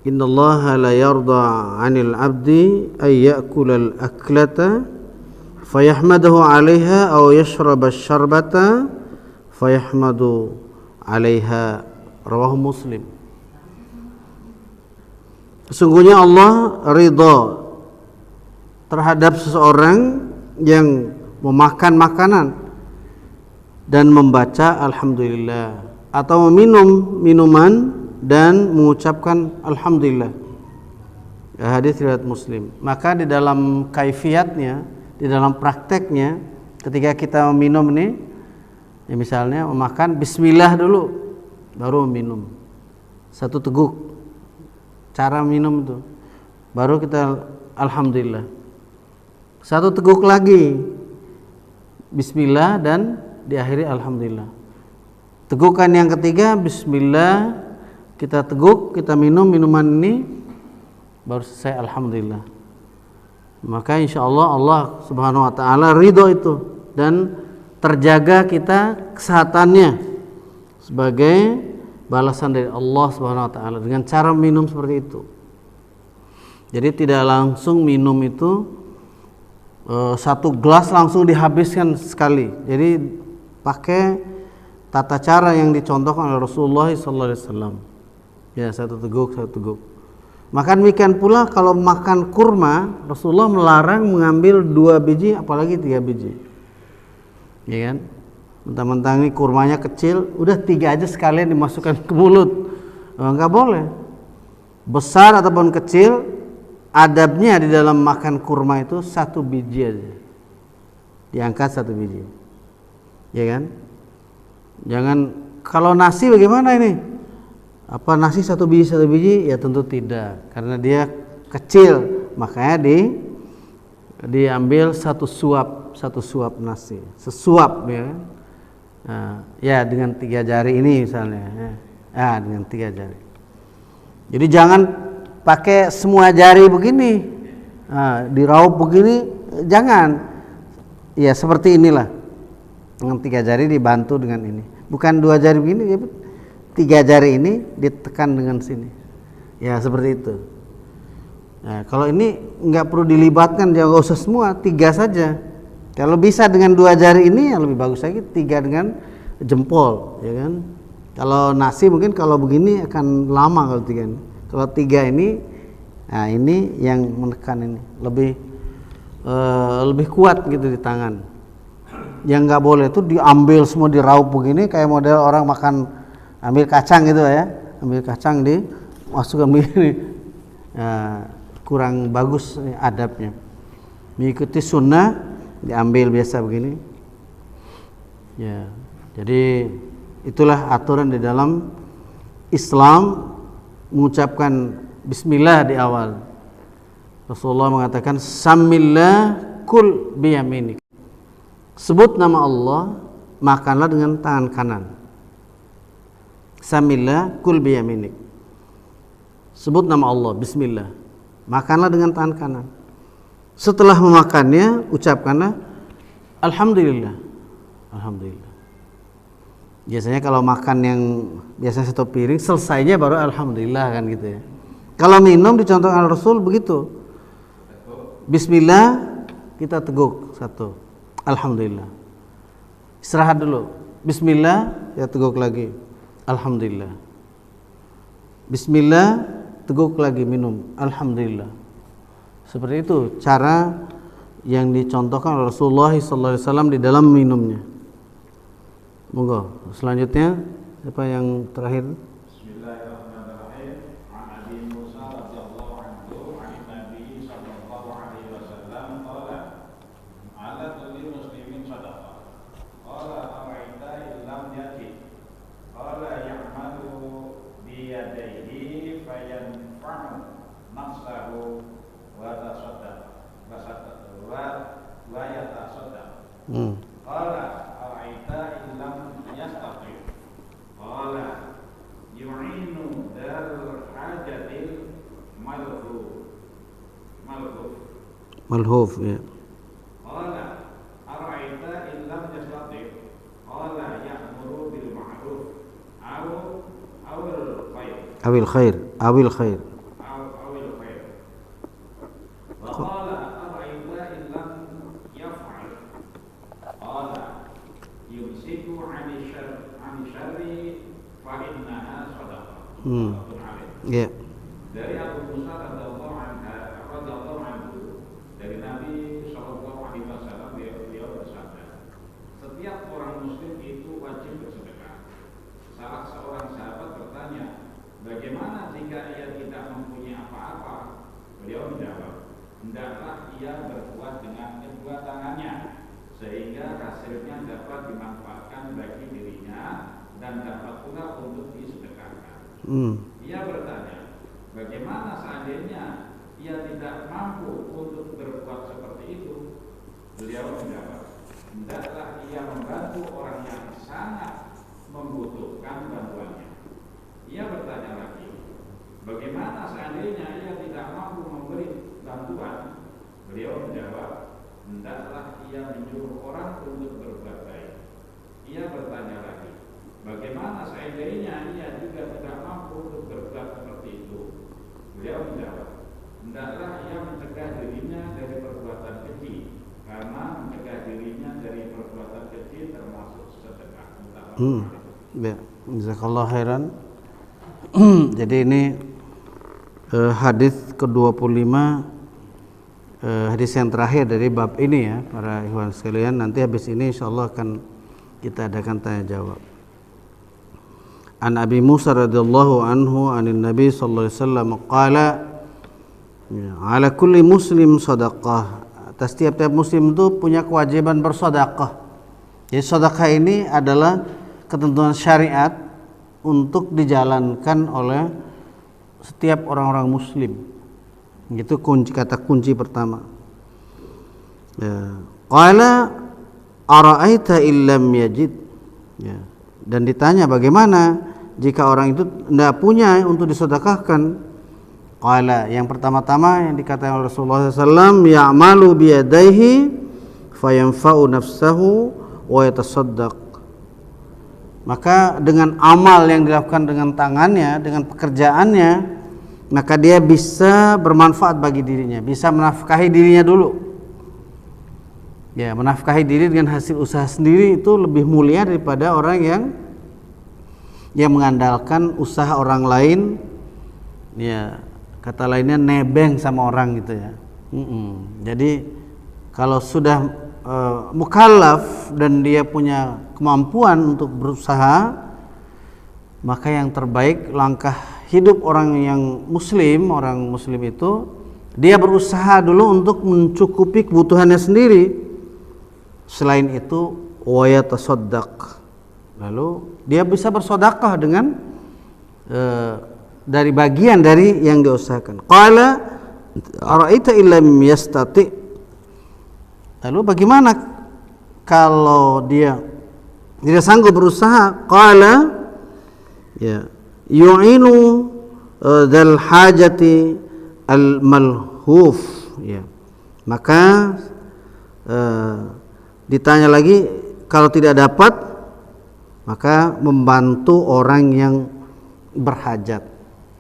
innallaha la yarda 'anil 'abdi ay ya'kulal aklata fayahmaduhu 'alaiha aw yashraba syarbata fayahmadu 'alaiha. Rawahu Muslim. Sesungguhnya Allah ridha terhadap seseorang yang memakan makanan dan membaca alhamdulillah, atau meminum minuman dan mengucapkan alhamdulillah. Hadis riwayat Muslim. Maka di dalam kaifiatnya, di dalam prakteknya, ketika kita minum nih, ya misalnya memakan bismillah dulu, baru minum. Satu teguk. Cara minum itu. Baru kita alhamdulillah. Satu teguk lagi. Bismillah dan diakhiri alhamdulillah. Tegukan yang ketiga bismillah, kita teguk, kita minum minuman ini, baru selesai alhamdulillah. Maka insyaallah Allah Subhanahu wa taala ridho itu dan terjaga kita kesehatannya sebagai balasan dari Allah Subhanahu wa taala dengan cara minum seperti itu. Jadi tidak langsung minum itu satu gelas langsung dihabiskan sekali. Jadi pakai tata cara yang dicontohkan oleh Rasulullah SAW. Ya, satu teguk. Maka demikian pula kalau makan kurma, Rasulullah melarang mengambil 2 biji, apalagi 3 biji. Ya kan? Mentang-mentang ini kurmanya kecil, udah 3 aja sekalian dimasukkan ke mulut. Enggak boleh. Besar ataupun kecil, adabnya di dalam makan kurma itu 1 biji aja. Diangkat 1 biji. Ya kan? Jangan, kalau nasi bagaimana ini? Apa nasi 1 biji? Ya tentu tidak, karena dia kecil, makanya diambil 1 suap nasi, sesuap ya. Nah, ya dengan 3 jari ini misalnya, ya dengan 3 jari. Jadi jangan pakai semua jari begini, diraup begini, jangan. Ya seperti inilah. Dengan 3 jari dibantu dengan ini, bukan 2 jari begini, ya 3 jari ini ditekan dengan sini, ya seperti itu. Nah, kalau ini nggak perlu dilibatkan, jangan usah semua, 3 saja. Kalau bisa dengan 2 jari ini yang lebih bagus lagi, 3 dengan jempol, ya kan. Kalau nasi mungkin kalau begini akan lama kalau 3 ini. Kalau 3 ini, nah ini yang menekan ini lebih kuat gitu di tangan. Yang nggak boleh itu diambil semua, diraup begini kayak model orang makan ambil kacang gitu ya, ambil kacang dimasukkan begini, kurang bagus adabnya. Mengikuti sunnah diambil biasa begini. Ya, jadi itulah aturan di dalam Islam, mengucapkan bismillah di awal. Rasulullah mengatakan samillah kul biyaminik. Sebut nama Allah, makanlah dengan tangan kanan. Samillah kul biyaminik. Sebut nama Allah, bismillah. Makanlah dengan tangan kanan. Setelah memakannya, ucapkanlah alhamdulillah. Alhamdulillah. Biasanya kalau makan yang biasanya 1 piring, selesainya baru alhamdulillah kan gitu ya. Kalau minum dicontohkan Rasul begitu. Bismillah, kita teguk 1. Alhamdulillah. Istirahat dulu. Bismillah, ya teguk lagi. Alhamdulillah. Bismillah, teguk lagi minum. Alhamdulillah. Seperti itu cara yang dicontohkan oleh Rasulullah SAW di dalam minumnya. Monggo. Selanjutnya siapa yang terakhir? Qala ya'malu biyadayhi Qala ara'aita in lam yastati. Qala yu'inu dal hajatil malhuf ya. Qala ara'aita in lam yastati. Qala ya'muru bil ma'ruf awil khair. awil khair. Wa qala ara'aita in lam yaf'al. Qala yumsiku 'ani syarri fa innaha shadaqah. Ya. Dari Abu Musa radhiyallahu anhu dari Nabi sallallahu alaihi wasallam beliau bersabda, setiap orang muslim itu wajib bersedekah. Salah seorang sahabat bertanya, bagaimana jika ia tidak mempunyai apa-apa? Beliau menjawab, hendaklah ia berbuat dengan kedua tangannya sehingga hasilnya dapat dimanfaatkan bagi dirinya dan dapat pula untuk disedekahkan. Ia bertanya, bagaimana seandainya ia tidak mampu untuk berbuat seperti itu? Beliau menjawab, hendaklah ia membantu orang yang sangat membutuhkan bantuannya. Ia bertanya lagi, bagaimana seandainya ia tidak mampu memberi bantuan? Beliau menjawab, hendaklah ia menyuruh orang untuk berbuat baik. Ia bertanya lagi, bagaimana seandainya ia juga tidak mampu untuk berbuat seperti itu? Beliau menjawab, hendaklah ia mencegah dirinya dari perbuatan keji, karena mencegah dirinya dari perbuatan keji termasuk sedekah. Ya, jazakallahu khairan. Jadi ini hadis ke-25, hadis yang terakhir dari bab ini ya, para ikhwan sekalian. Nanti habis ini insyaallah akan kita adakan tanya jawab. An Abi Musa radhiyallahu anhu anin Nabi sallallahu alaihi wasallam qala ala kulli muslim sadaqah. Atas tiap-tiap muslim itu punya kewajiban bersedekah. Jadi sedekah ini adalah ketentuan syariat untuk dijalankan oleh setiap orang-orang muslim. Itu kata kunci pertama. Ya. Qala ara'aita illam yajid. Ya. Dan ditanya bagaimana jika orang itu tidak punya untuk disedekahkan. Qala, yang pertama-tama yang dikatakan oleh Rasulullah SAW, ya'malu biyadaihi fayanfa'u nafsahu wa yatasaddaq. Maka dengan amal yang dilakukan dengan tangannya, dengan pekerjaannya, maka dia bisa bermanfaat bagi dirinya, bisa menafkahi dirinya dulu. Ya, menafkahi diri dengan hasil usaha sendiri itu lebih mulia daripada orang yang mengandalkan usaha orang lain. Ya, kata lainnya nebeng sama orang gitu ya. Jadi kalau sudah mukallaf dan dia punya kemampuan untuk berusaha, maka yang terbaik langkah hidup orang muslim itu dia berusaha dulu untuk mencukupi kebutuhannya sendiri. Selain itu wa yatasaddaq, lalu dia bisa bersedekah dengan dari bagian dari yang diusahakan. Qala ara'aita illam yastati. Lalu bagaimana kalau dia tidak sanggup berusaha? Qala ya yu'inu dzal hajati al malhuf, ya. Maka ditanya lagi, kalau tidak dapat maka membantu orang yang berhajat.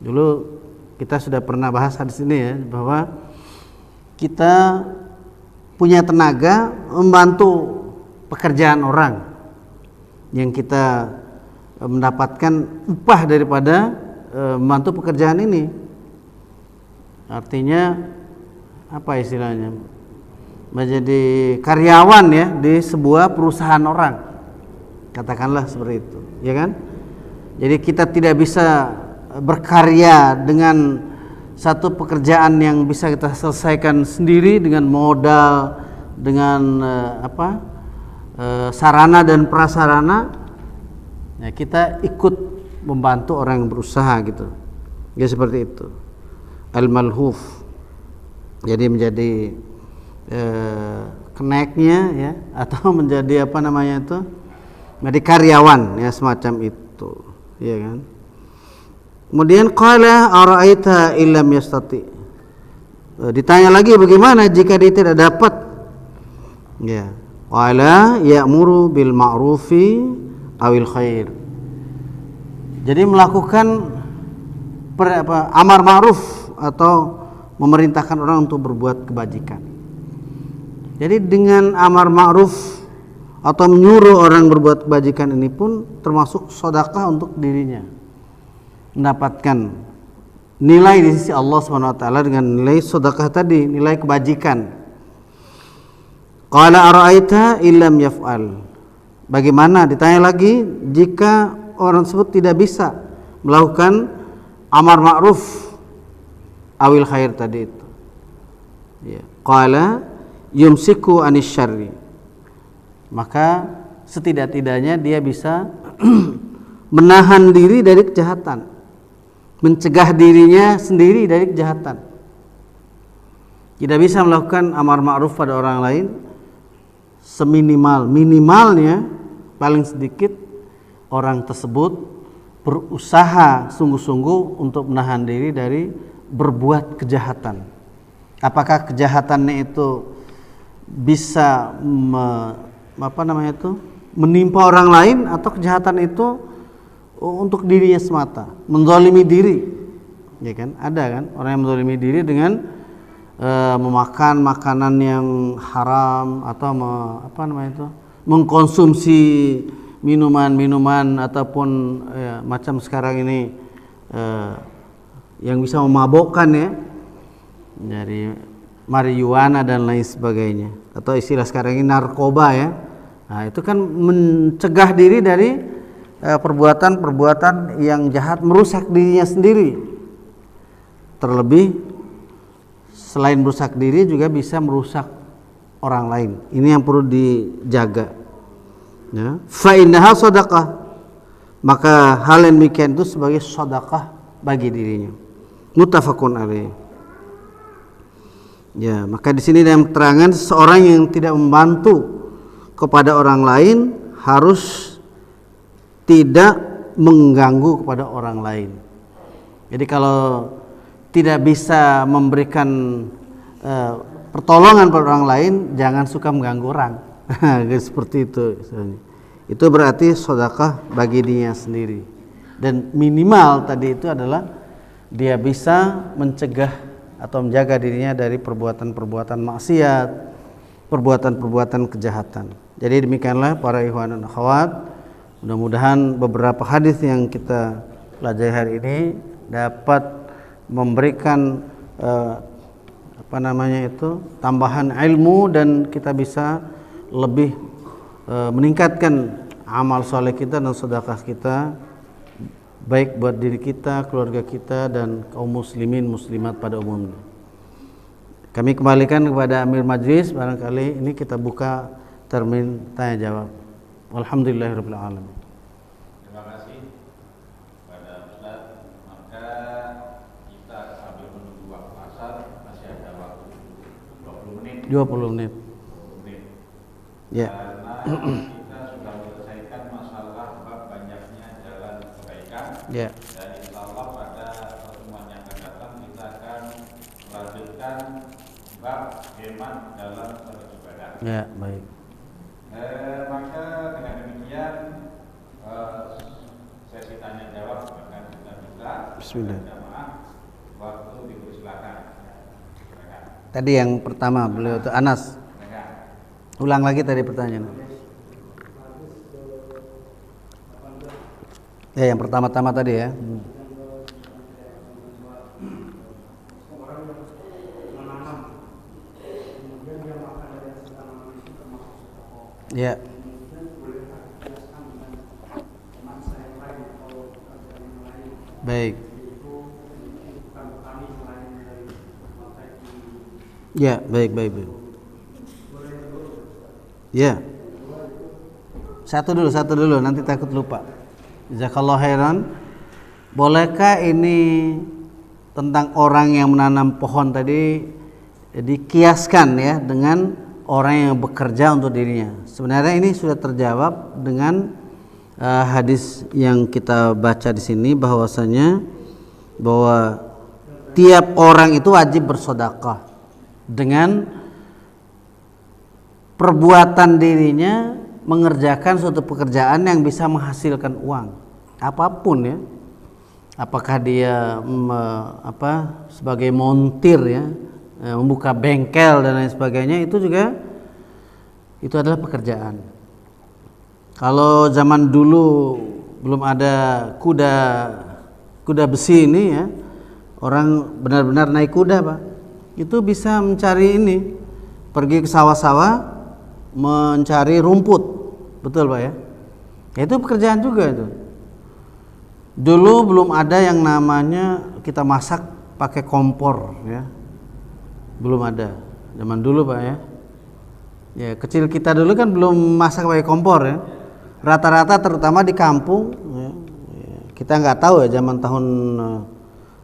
Dulu kita sudah pernah bahas hadis ini ya, bahwa kita punya tenaga membantu pekerjaan orang yang kita mendapatkan upah daripada membantu pekerjaan ini. Artinya apa istilahnya? Menjadi karyawan ya di sebuah perusahaan orang, katakanlah seperti itu, ya kan? Jadi kita tidak bisa berkarya dengan satu pekerjaan yang bisa kita selesaikan sendiri dengan modal, dengan sarana dan prasarana. Ya, kita ikut membantu orang yang berusaha gitu. Ya seperti itu. Al-malhuf. Jadi menjadi keneknya ya, atau menjadi apa namanya itu, menjadi karyawan ya, semacam itu ya kan. Kemudian qala ara'aita illam yastati, ditanya lagi bagaimana jika dia tidak dapat ya, qala ya'muru bil ma'rufi awil khair, jadi melakukan amar ma'ruf atau memerintahkan orang untuk berbuat kebajikan. Jadi dengan amar ma'ruf atau menyuruh orang berbuat kebajikan ini pun termasuk sedekah untuk dirinya, mendapatkan nilai di sisi Allah SWT dengan nilai sedekah tadi, nilai kebajikan. Qala ara'aita illam yaf'al, bagaimana, ditanya lagi jika orang tersebut tidak bisa melakukan amar ma'ruf awil khair tadi itu ya. Qala yumsiku anis syarri, maka setidak-tidaknya dia bisa menahan diri dari kejahatan, mencegah dirinya sendiri dari kejahatan. Tidak bisa melakukan amar ma'ruf pada orang lain, minimalnya paling sedikit orang tersebut berusaha sungguh-sungguh untuk menahan diri dari berbuat kejahatan. Apakah kejahatannya itu bisa menimpa orang lain, atau kejahatan itu untuk dirinya semata, menzalimi diri ya kan. Ada kan orang yang menzalimi diri dengan memakan makanan yang haram, atau mengkonsumsi minuman ataupun macam sekarang ini yang bisa memabokkan ya, dari marijuana dan lain sebagainya, atau istilah sekarang ini narkoba ya. Nah, itu kan mencegah diri dari perbuatan-perbuatan yang jahat, merusak dirinya sendiri. Terlebih selain merusak diri juga bisa merusak orang lain. Ini yang perlu dijaga. Ya. Fa innaha shadaqah, maka hal yang demikian itu sebagai sedekah bagi dirinya. Muttafaqun alaih. Ya, maka di sini dalam keterangan seorang yang tidak membantu kepada orang lain harus tidak mengganggu kepada orang lain. Jadi kalau tidak bisa memberikan pertolongan pada orang lain, jangan suka mengganggu orang. Seperti itu. Itu berarti sedekah bagi dirinya sendiri. Dan minimal tadi itu adalah dia bisa mencegah atau menjaga dirinya dari perbuatan-perbuatan maksiat, perbuatan-perbuatan kejahatan. Jadi demikianlah para ikhwan dan akhwat, mudah-mudahan beberapa hadis yang kita pelajari hari ini dapat memberikan tambahan ilmu, dan kita bisa lebih meningkatkan amal soleh kita dan sedekah kita, baik buat diri kita, keluarga kita, dan kaum muslimin muslimat pada umumnya. Kami kembalikan kepada Amir Majlis, barangkali ini kita buka termin tanya jawab. Alhamdulillahirabbil alamin. Terima kasih kepada Ustaz. Maka kita sambil menunggu waktu asar, masih ada waktu 20 menit. 20 menit. Ya. Karena kita sudah menyelesaikan masalah bab banyaknya jalan kebaikan. Ya. Dan insya Allah pada pertemuan yang akan datang kita akan melanjutkan bab hemat dalam beribadah. Ya, baik. Maka dengan demikian sesi tanya jawab akan kita buka. Bismillah. Jamaah, waktu dipersilakan. Tadi yang pertama beliau itu Anas. Ulang lagi tadi pertanyaan. Ya, yang pertama-tama tadi ya. Ya. Baik. Ya, baik. Ya. Satu dulu, nanti takut lupa. Jazakallahu khairan. Bolehkah ini tentang orang yang menanam pohon tadi dikiaskan ya dengan orang yang bekerja untuk dirinya. Sebenarnya ini sudah terjawab dengan hadis yang kita baca di sini, bahwasanya bahwa tiap orang itu wajib bersedekah dengan perbuatan dirinya mengerjakan suatu pekerjaan yang bisa menghasilkan uang apapun ya. Apakah dia sebagai montir ya, membuka bengkel dan lain sebagainya, itu juga itu adalah pekerjaan. Kalau zaman dulu belum ada kuda besi ini ya, orang benar-benar naik kuda Pak, itu bisa mencari ini, pergi ke sawah-sawah mencari rumput, betul Pak ya. Itu pekerjaan juga itu. Dulu belum ada yang namanya kita masak pakai kompor ya, belum ada zaman dulu Pak ya. Ya kecil kita dulu kan belum masak pakai kompor ya. Rata-rata terutama di kampung ya, kita nggak tahu ya zaman tahun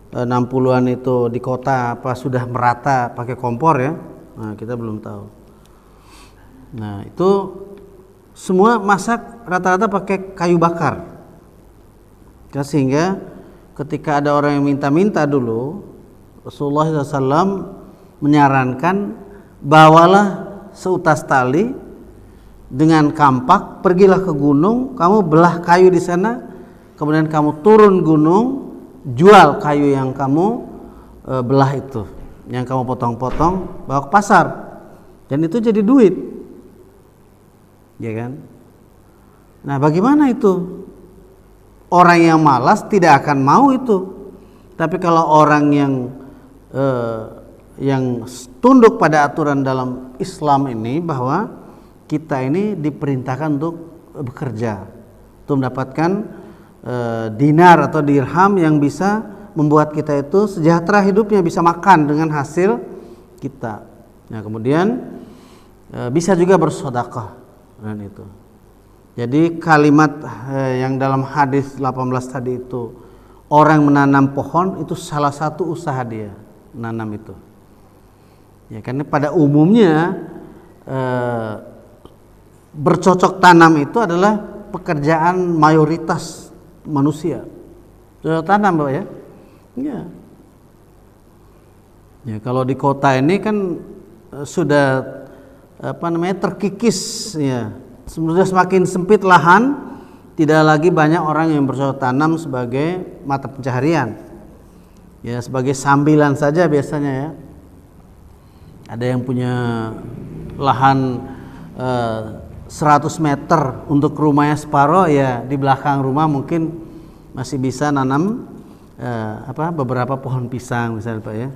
60-an itu di kota apa sudah merata pakai kompor ya. Nah kita belum tahu. Nah itu semua masak rata-rata pakai kayu bakar. Sehingga ketika ada orang yang minta-minta dulu, Rasulullah SAW menyarankan, bawalah seutas tali dengan kampak, pergilah ke gunung, kamu belah kayu di sana, kemudian kamu turun gunung, jual kayu yang kamu belah itu, yang kamu potong-potong, bawa ke pasar, dan itu jadi duit, ya kan? Nah, bagaimana itu? Orang yang malas tidak akan mau itu. Tapi kalau orang yang tunduk pada aturan dalam Islam ini, bahwa kita ini diperintahkan untuk bekerja, untuk mendapatkan dinar atau dirham yang bisa membuat kita itu sejahtera hidupnya, bisa makan dengan hasil kita. Nah, kemudian bisa juga bersedekah dengan itu. Jadi kalimat yang dalam hadis 18 tadi itu, orang menanam pohon itu salah satu usaha dia menanam itu. Ya, karena pada umumnya bercocok tanam itu adalah pekerjaan mayoritas manusia. Cocok tanam Pak ya? Ya. Ya kalau di kota ini kan sudah terkikis ya. Sudah semakin sempit lahan, tidak lagi banyak orang yang bercocok tanam sebagai mata pencaharian. Ya, sebagai sambilan saja biasanya ya. Ada yang punya lahan 100 meter untuk rumahnya separuh, ya di belakang rumah mungkin masih bisa nanam beberapa pohon pisang misalnya Pak ya.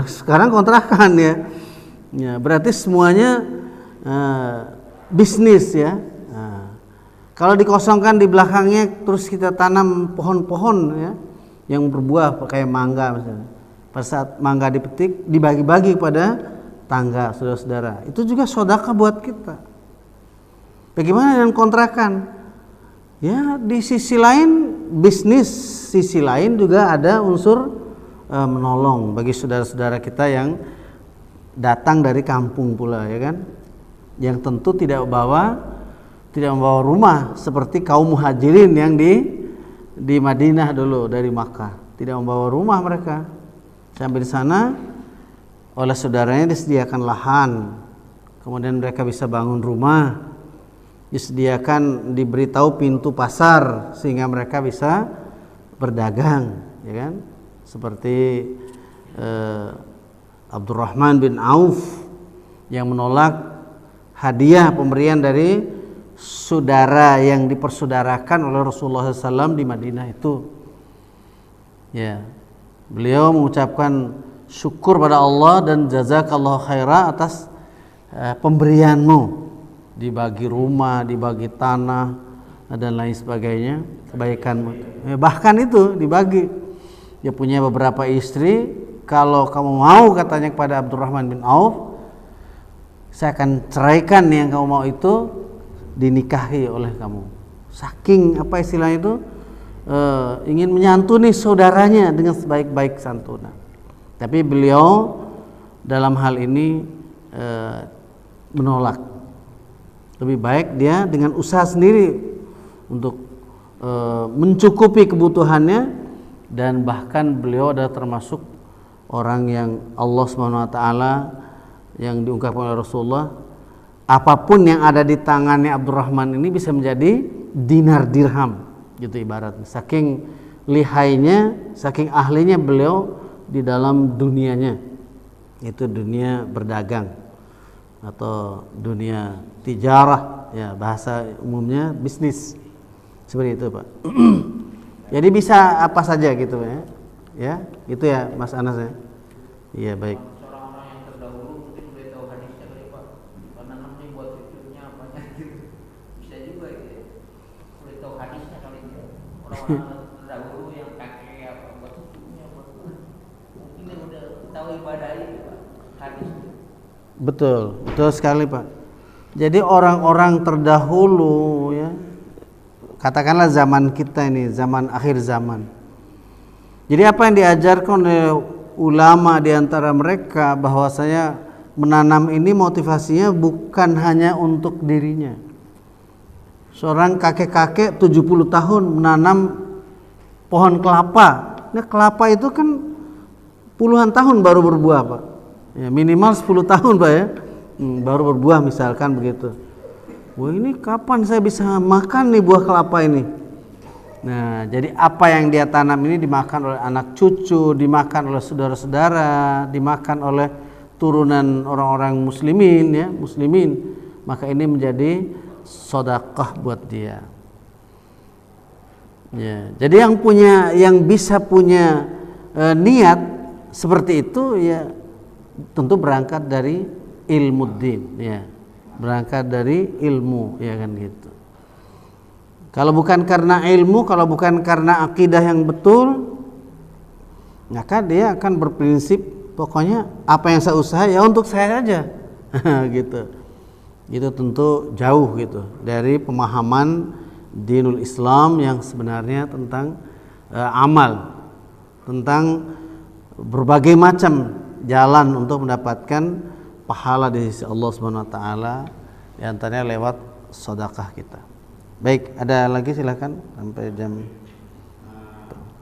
Sekarang kontrakan ya. Ya, berarti semuanya bisnis ya. Nah, kalau dikosongkan di belakangnya terus kita tanam pohon-pohon ya yang berbuah kayak mangga misalnya. Pada saat mangga dipetik dibagi-bagi pada tangga saudara-saudara. Itu juga sedekah buat kita. Bagaimana dengan kontrakan? Ya, di sisi lain bisnis, sisi lain juga ada unsur menolong bagi saudara-saudara kita yang datang dari kampung pula ya kan. Yang tentu tidak membawa rumah seperti kaum muhajirin yang di Madinah dulu dari Makkah, tidak membawa rumah mereka. Sampai di sana oleh saudaranya disediakan lahan, kemudian mereka bisa bangun rumah, disediakan, diberitahu pintu pasar sehingga mereka bisa berdagang, ya kan? Seperti Abdurrahman bin Auf yang menolak hadiah pemberian dari saudara yang dipersaudarakan oleh Rasulullah SAW di Madinah itu. Ya, beliau mengucapkan syukur pada Allah dan jazakallahu khaira atas pemberianmu, dibagi rumah, dibagi tanah dan lain sebagainya, kebaikanmu. Bahkan itu dibagi. Dia punya beberapa istri. Kalau kamu mau, katanya kepada Abdurrahman bin Auf, saya akan ceraikan yang kamu mau itu, dinikahi oleh kamu. Saking apa istilahnya itu, ingin menyantuni saudaranya dengan sebaik-baik santunan. Tapi beliau dalam hal ini menolak. Lebih baik dia dengan usaha sendiri untuk mencukupi kebutuhannya, dan bahkan beliau adalah termasuk orang yang Allah SWT yang diungkapkan oleh Rasulullah, apapun yang ada di tangannya Abdurrahman ini bisa menjadi dinar dirham gitu ibaratnya. Saking lihainya, saking ahlinya beliau di dalam dunianya, itu dunia berdagang atau dunia tijarah, ya bahasa umumnya bisnis seperti itu Pak. Jadi bisa apa saja gitu ya, ya itu ya Mas Anas ya. Iya baik. Orang-orang yang terdahulu mungkin boleh tahu hadisnya kali Pak, karena namanya buat cucunya apanya gitu, bisa juga gitu ya. Boleh tahu hadisnya kali ya. Orang-orang terdahulu yang kakek apa buat cucunya apa, mungkin dia udah tahu ibadah itu Pak, hadisnya. Betul, betul sekali Pak. Jadi orang-orang terdahulu ya, katakanlah zaman kita ini, zaman akhir zaman. Jadi apa yang diajarkan oleh ulama di antara mereka, bahwasanya menanam ini motivasinya bukan hanya untuk dirinya. Seorang kakek-kakek 70 tahun menanam pohon kelapa. Nah, kelapa itu kan puluhan tahun baru berbuah Pak. Ya, minimal 10 tahun Pak ya, baru berbuah misalkan begitu. Wah, ini kapan saya bisa makan nih buah kelapa ini? Nah, jadi apa yang dia tanam ini dimakan oleh anak cucu, dimakan oleh saudara-saudara, dimakan oleh turunan orang-orang muslimin ya, muslimin. Maka ini menjadi sedekah buat dia. Ya, jadi yang bisa punya niat seperti itu ya tentu berangkat dari ilmu din ya. Berangkat dari ilmu ya kan gitu. Kalau bukan karena ilmu, kalau bukan karena akidah yang betul, maka dia akan berprinsip pokoknya apa yang saya usaha ya untuk saya aja. Gitu. Itu tentu jauh gitu dari pemahaman dinul Islam yang sebenarnya tentang amal, tentang berbagai macam jalan untuk mendapatkan pahala di sisi Allah Subhanahu wa taala, di antaranya lewat sedekah kita. Baik, ada lagi silakan sampai jam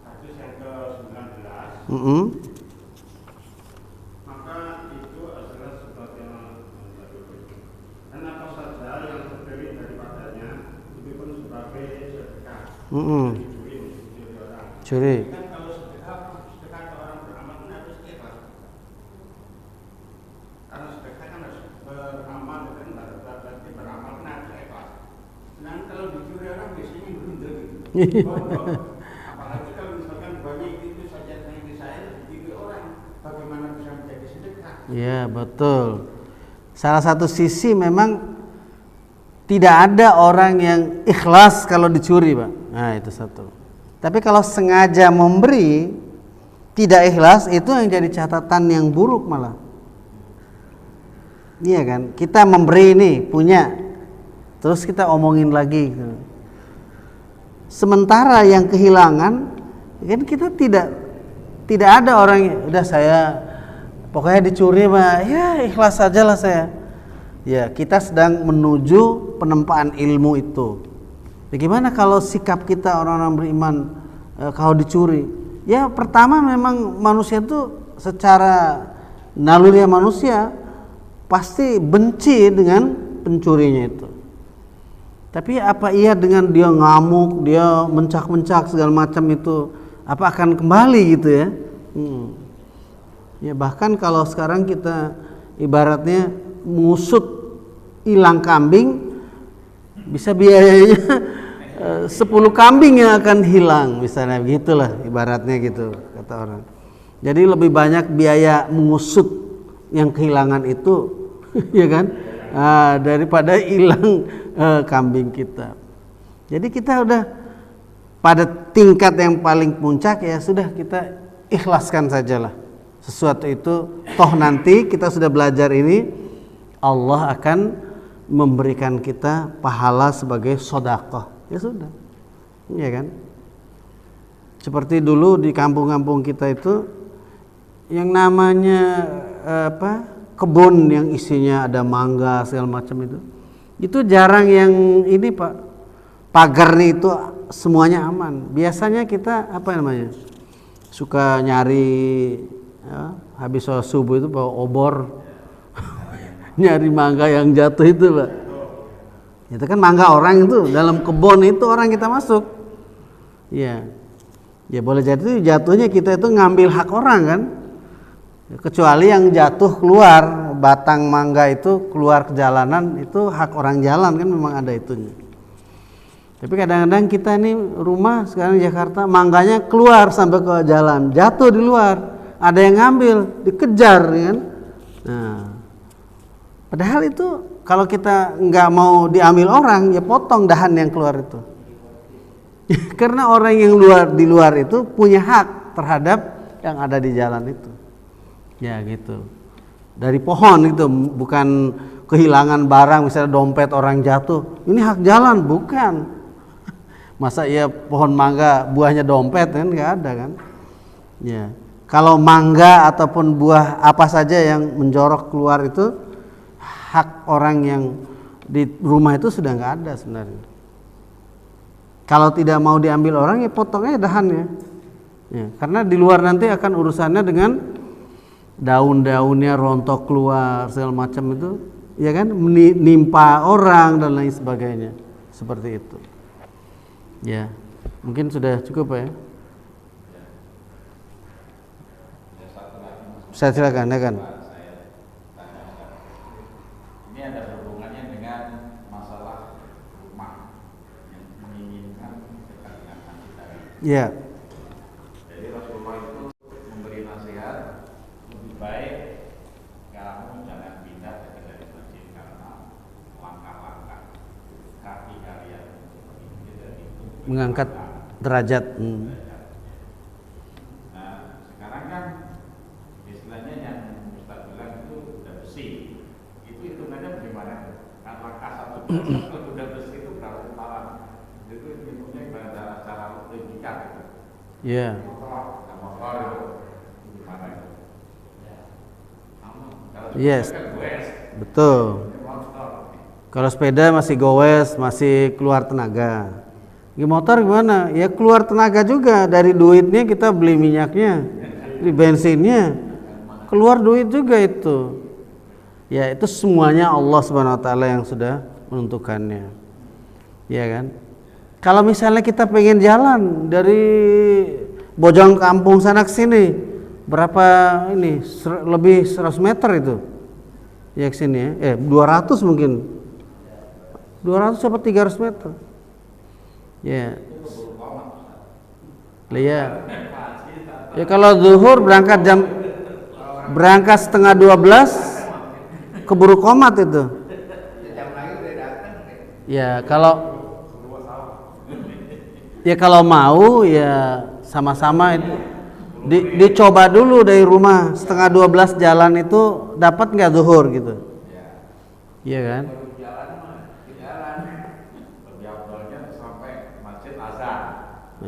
Hadis yang ke-19. Maka itu adalah sebagaimana dan apa saja yang terdiri daripadanya itu pun sebagai sedekah. Curi. Kan kalau sedekah ke orang beramal kan harus ikhlas. Karena sedekah kan harus beramal kan berarti beramal kan harus ikhlas. Nah kalau dicuri orang biasanya blunder gitu. Apalagi kalau misalkan banyak itu saja yang saya dicuri orang, bagaimana bisa menjadi sedekah? Ya betul. Salah satu sisi memang tidak ada orang yang ikhlas kalau dicuri Pak. Nah itu satu. Tapi kalau sengaja memberi tidak ikhlas, itu yang jadi catatan yang buruk malah. Iya kan? Kita memberi ini punya, terus kita omongin lagi. Sementara yang kehilangan, kan kita tidak ada orang yang udah saya pokoknya dicuri mah ya ikhlas saja lah saya. Ya kita sedang menuju penempaan ilmu itu. Bagaimana kalau sikap kita orang-orang beriman kalau dicuri? Ya pertama memang manusia itu secara naluri manusia pasti benci dengan pencurinya itu. Tapi apa iya dengan dia ngamuk, dia mencak-mencak segala macam itu, apa akan kembali gitu ya? Ya bahkan kalau sekarang kita ibaratnya mengusut hilang kambing, bisa biayanya 10 kambing yang akan hilang misalnya, begitulah ibaratnya gitu kata orang. Jadi lebih banyak biaya mengusut yang kehilangan itu ya kan, daripada hilang kambing kita. Jadi kita udah pada tingkat yang paling puncak, ya sudah kita ikhlaskan sajalah sesuatu itu, toh nanti kita sudah belajar ini Allah akan memberikan kita pahala sebagai sedekah. Ya sudah, ya kan. Seperti dulu di kampung-kampung kita itu yang namanya kebun yang isinya ada mangga segala macam itu jarang yang ini Pak, pagarnya itu semuanya aman. Biasanya kita apa namanya suka nyari ya, habis sholat subuh itu bawa obor nyari mangga yang jatuh itu Pak. Itu kan mangga orang itu dalam kebun itu orang kita masuk. Ya boleh jadi jatuhnya kita itu ngambil hak orang kan. Kecuali yang jatuh keluar batang mangga itu keluar ke jalanan, itu hak orang jalan kan, memang ada itunya. Tapi kadang-kadang kita ini rumah sekarang di Jakarta mangganya keluar sampai ke jalan, jatuh di luar, ada yang ngambil, dikejar kan. Nah, padahal itu kalau kita nggak mau diambil orang, ya potong dahan yang keluar itu. Karena orang yang di luar itu punya hak terhadap yang ada di jalan itu. Ya gitu. Dari pohon itu bukan kehilangan barang, misalnya dompet orang jatuh, ini hak jalan, bukan. Masa iya pohon mangga buahnya dompet kan, nggak ada kan. Ya. Kalau mangga ataupun buah apa saja yang menjorok keluar itu hak orang yang di rumah itu sudah nggak ada sebenarnya. Kalau tidak mau diambil orang ya potongnya dahannya. Ya, karena di luar nanti akan urusannya dengan daun-daunnya rontok keluar segala macam itu, ya kan, menimpa orang dan lain sebagainya, seperti itu. Ya, mungkin sudah cukup Pak ya. Saya silakan, ya kan. Ini ada hubungannya dengan masalah rumah yang menginginkan dekat dengan masjid tadi. Ya. Jadi Rasulullah itu memberi nasihat, lebih baik kamu jangan pindah dari masjid karena langkah-langkah kaki kalian seperti itu Mengangkat derajat. Nah, sekarang kan istilahnya yang Ustaz bilang itu udah besi. Itu hitungannya bagaimana? Kan langkah satu kalau udah besi itu berapa putaran? Itu hitungnya gimana cara logika gitu. Iya. Motor itu gimana itu? Kalau Yes. kan goes, Betul. motor. Kalau sepeda masih gowes, masih keluar tenaga. Di motor gimana? Ya keluar tenaga juga, dari duitnya kita beli minyaknya, beli bensinnya, keluar duit juga itu. Ya itu semuanya Allah Subhanahu Wa Taala yang sudah menentukannya. Ya kan? Kalau misalnya kita pengen jalan dari Bojong Kampung sana ke sini, berapa ini? Lebih 100 meter itu. Ya ke sini ya. 200 mungkin. 200 sampai 300 meter. Ya. Ya. Ya kalau zuhur berangkat setengah 12 keburu komat itu. Ya kalau mau ya sama-sama itu dicoba dulu dari rumah setengah 12 jalan itu dapat nggak zuhur gitu. Iya kan?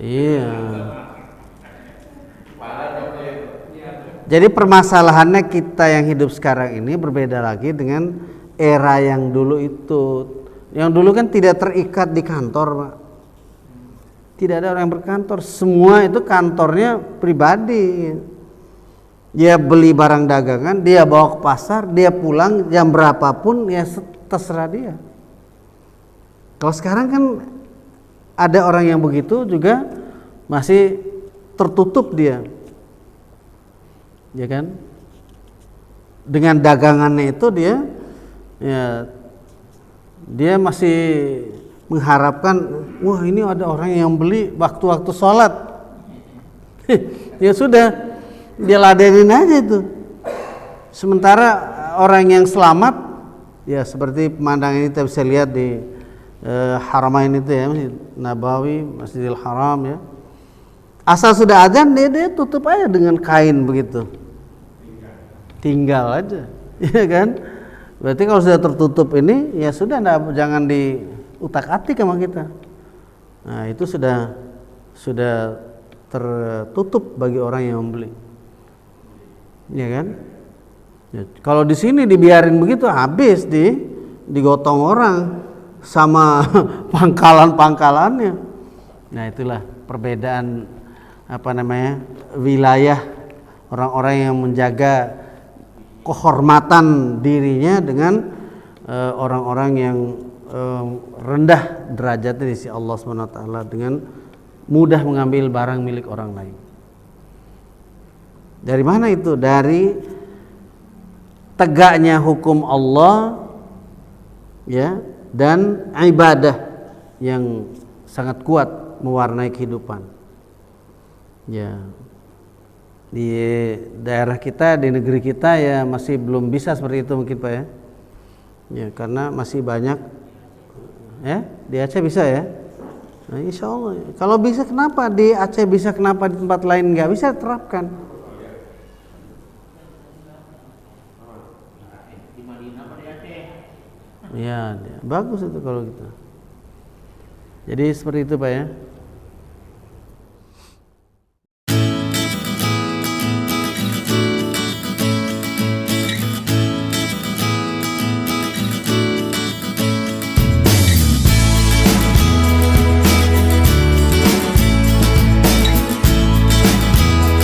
Iya. Jadi permasalahannya kita yang hidup sekarang ini berbeda lagi dengan era yang dulu itu. Yang dulu kan tidak terikat di kantor, Pak. Tidak ada orang yang berkantor, semua itu kantornya pribadi. Dia beli barang dagangan, dia bawa ke pasar, dia pulang jam berapapun ya terserah dia. Kalau sekarang kan ada orang yang begitu juga masih tertutup dia, ya kan? Dengan dagangannya itu dia masih mengharapkan, wah ini ada orang yang beli waktu-waktu sholat. Ya sudah, dia ladenin aja itu. Sementara orang yang selamat, ya seperti pemandangan ini kita bisa lihat di Haramain itu ya, Masjid Nabawi, Masjidil Haram ya. Asal sudah azan dia tutup aja dengan kain begitu. Tinggal aja, ya kan? Berarti kalau sudah tertutup ini, ya sudah jangan diutak-atik sama kita. Nah itu sudah tertutup bagi orang yang membeli, ya kan? Ya, kalau di sini dibiarin begitu habis digotong orang sama pangkalan-pangkalannya. Nah, itulah perbedaan wilayah orang-orang yang menjaga kehormatan dirinya dengan orang-orang yang rendah derajatnya di sisi Allah SWT dengan mudah mengambil barang milik orang lain. Dari mana itu? Dari tegaknya hukum Allah, ya, dan ibadah yang sangat kuat mewarnai kehidupan. Ya, di daerah kita, di negeri kita ya masih belum bisa seperti itu mungkin Pak ya. Ya, karena masih banyak ya, di Aceh bisa ya. Nah, insya Allah. Kalau bisa kenapa di Aceh bisa, kenapa di tempat lain nggak bisa terapkan? Ya, bagus itu kalau gitu. Jadi seperti itu Pak ya.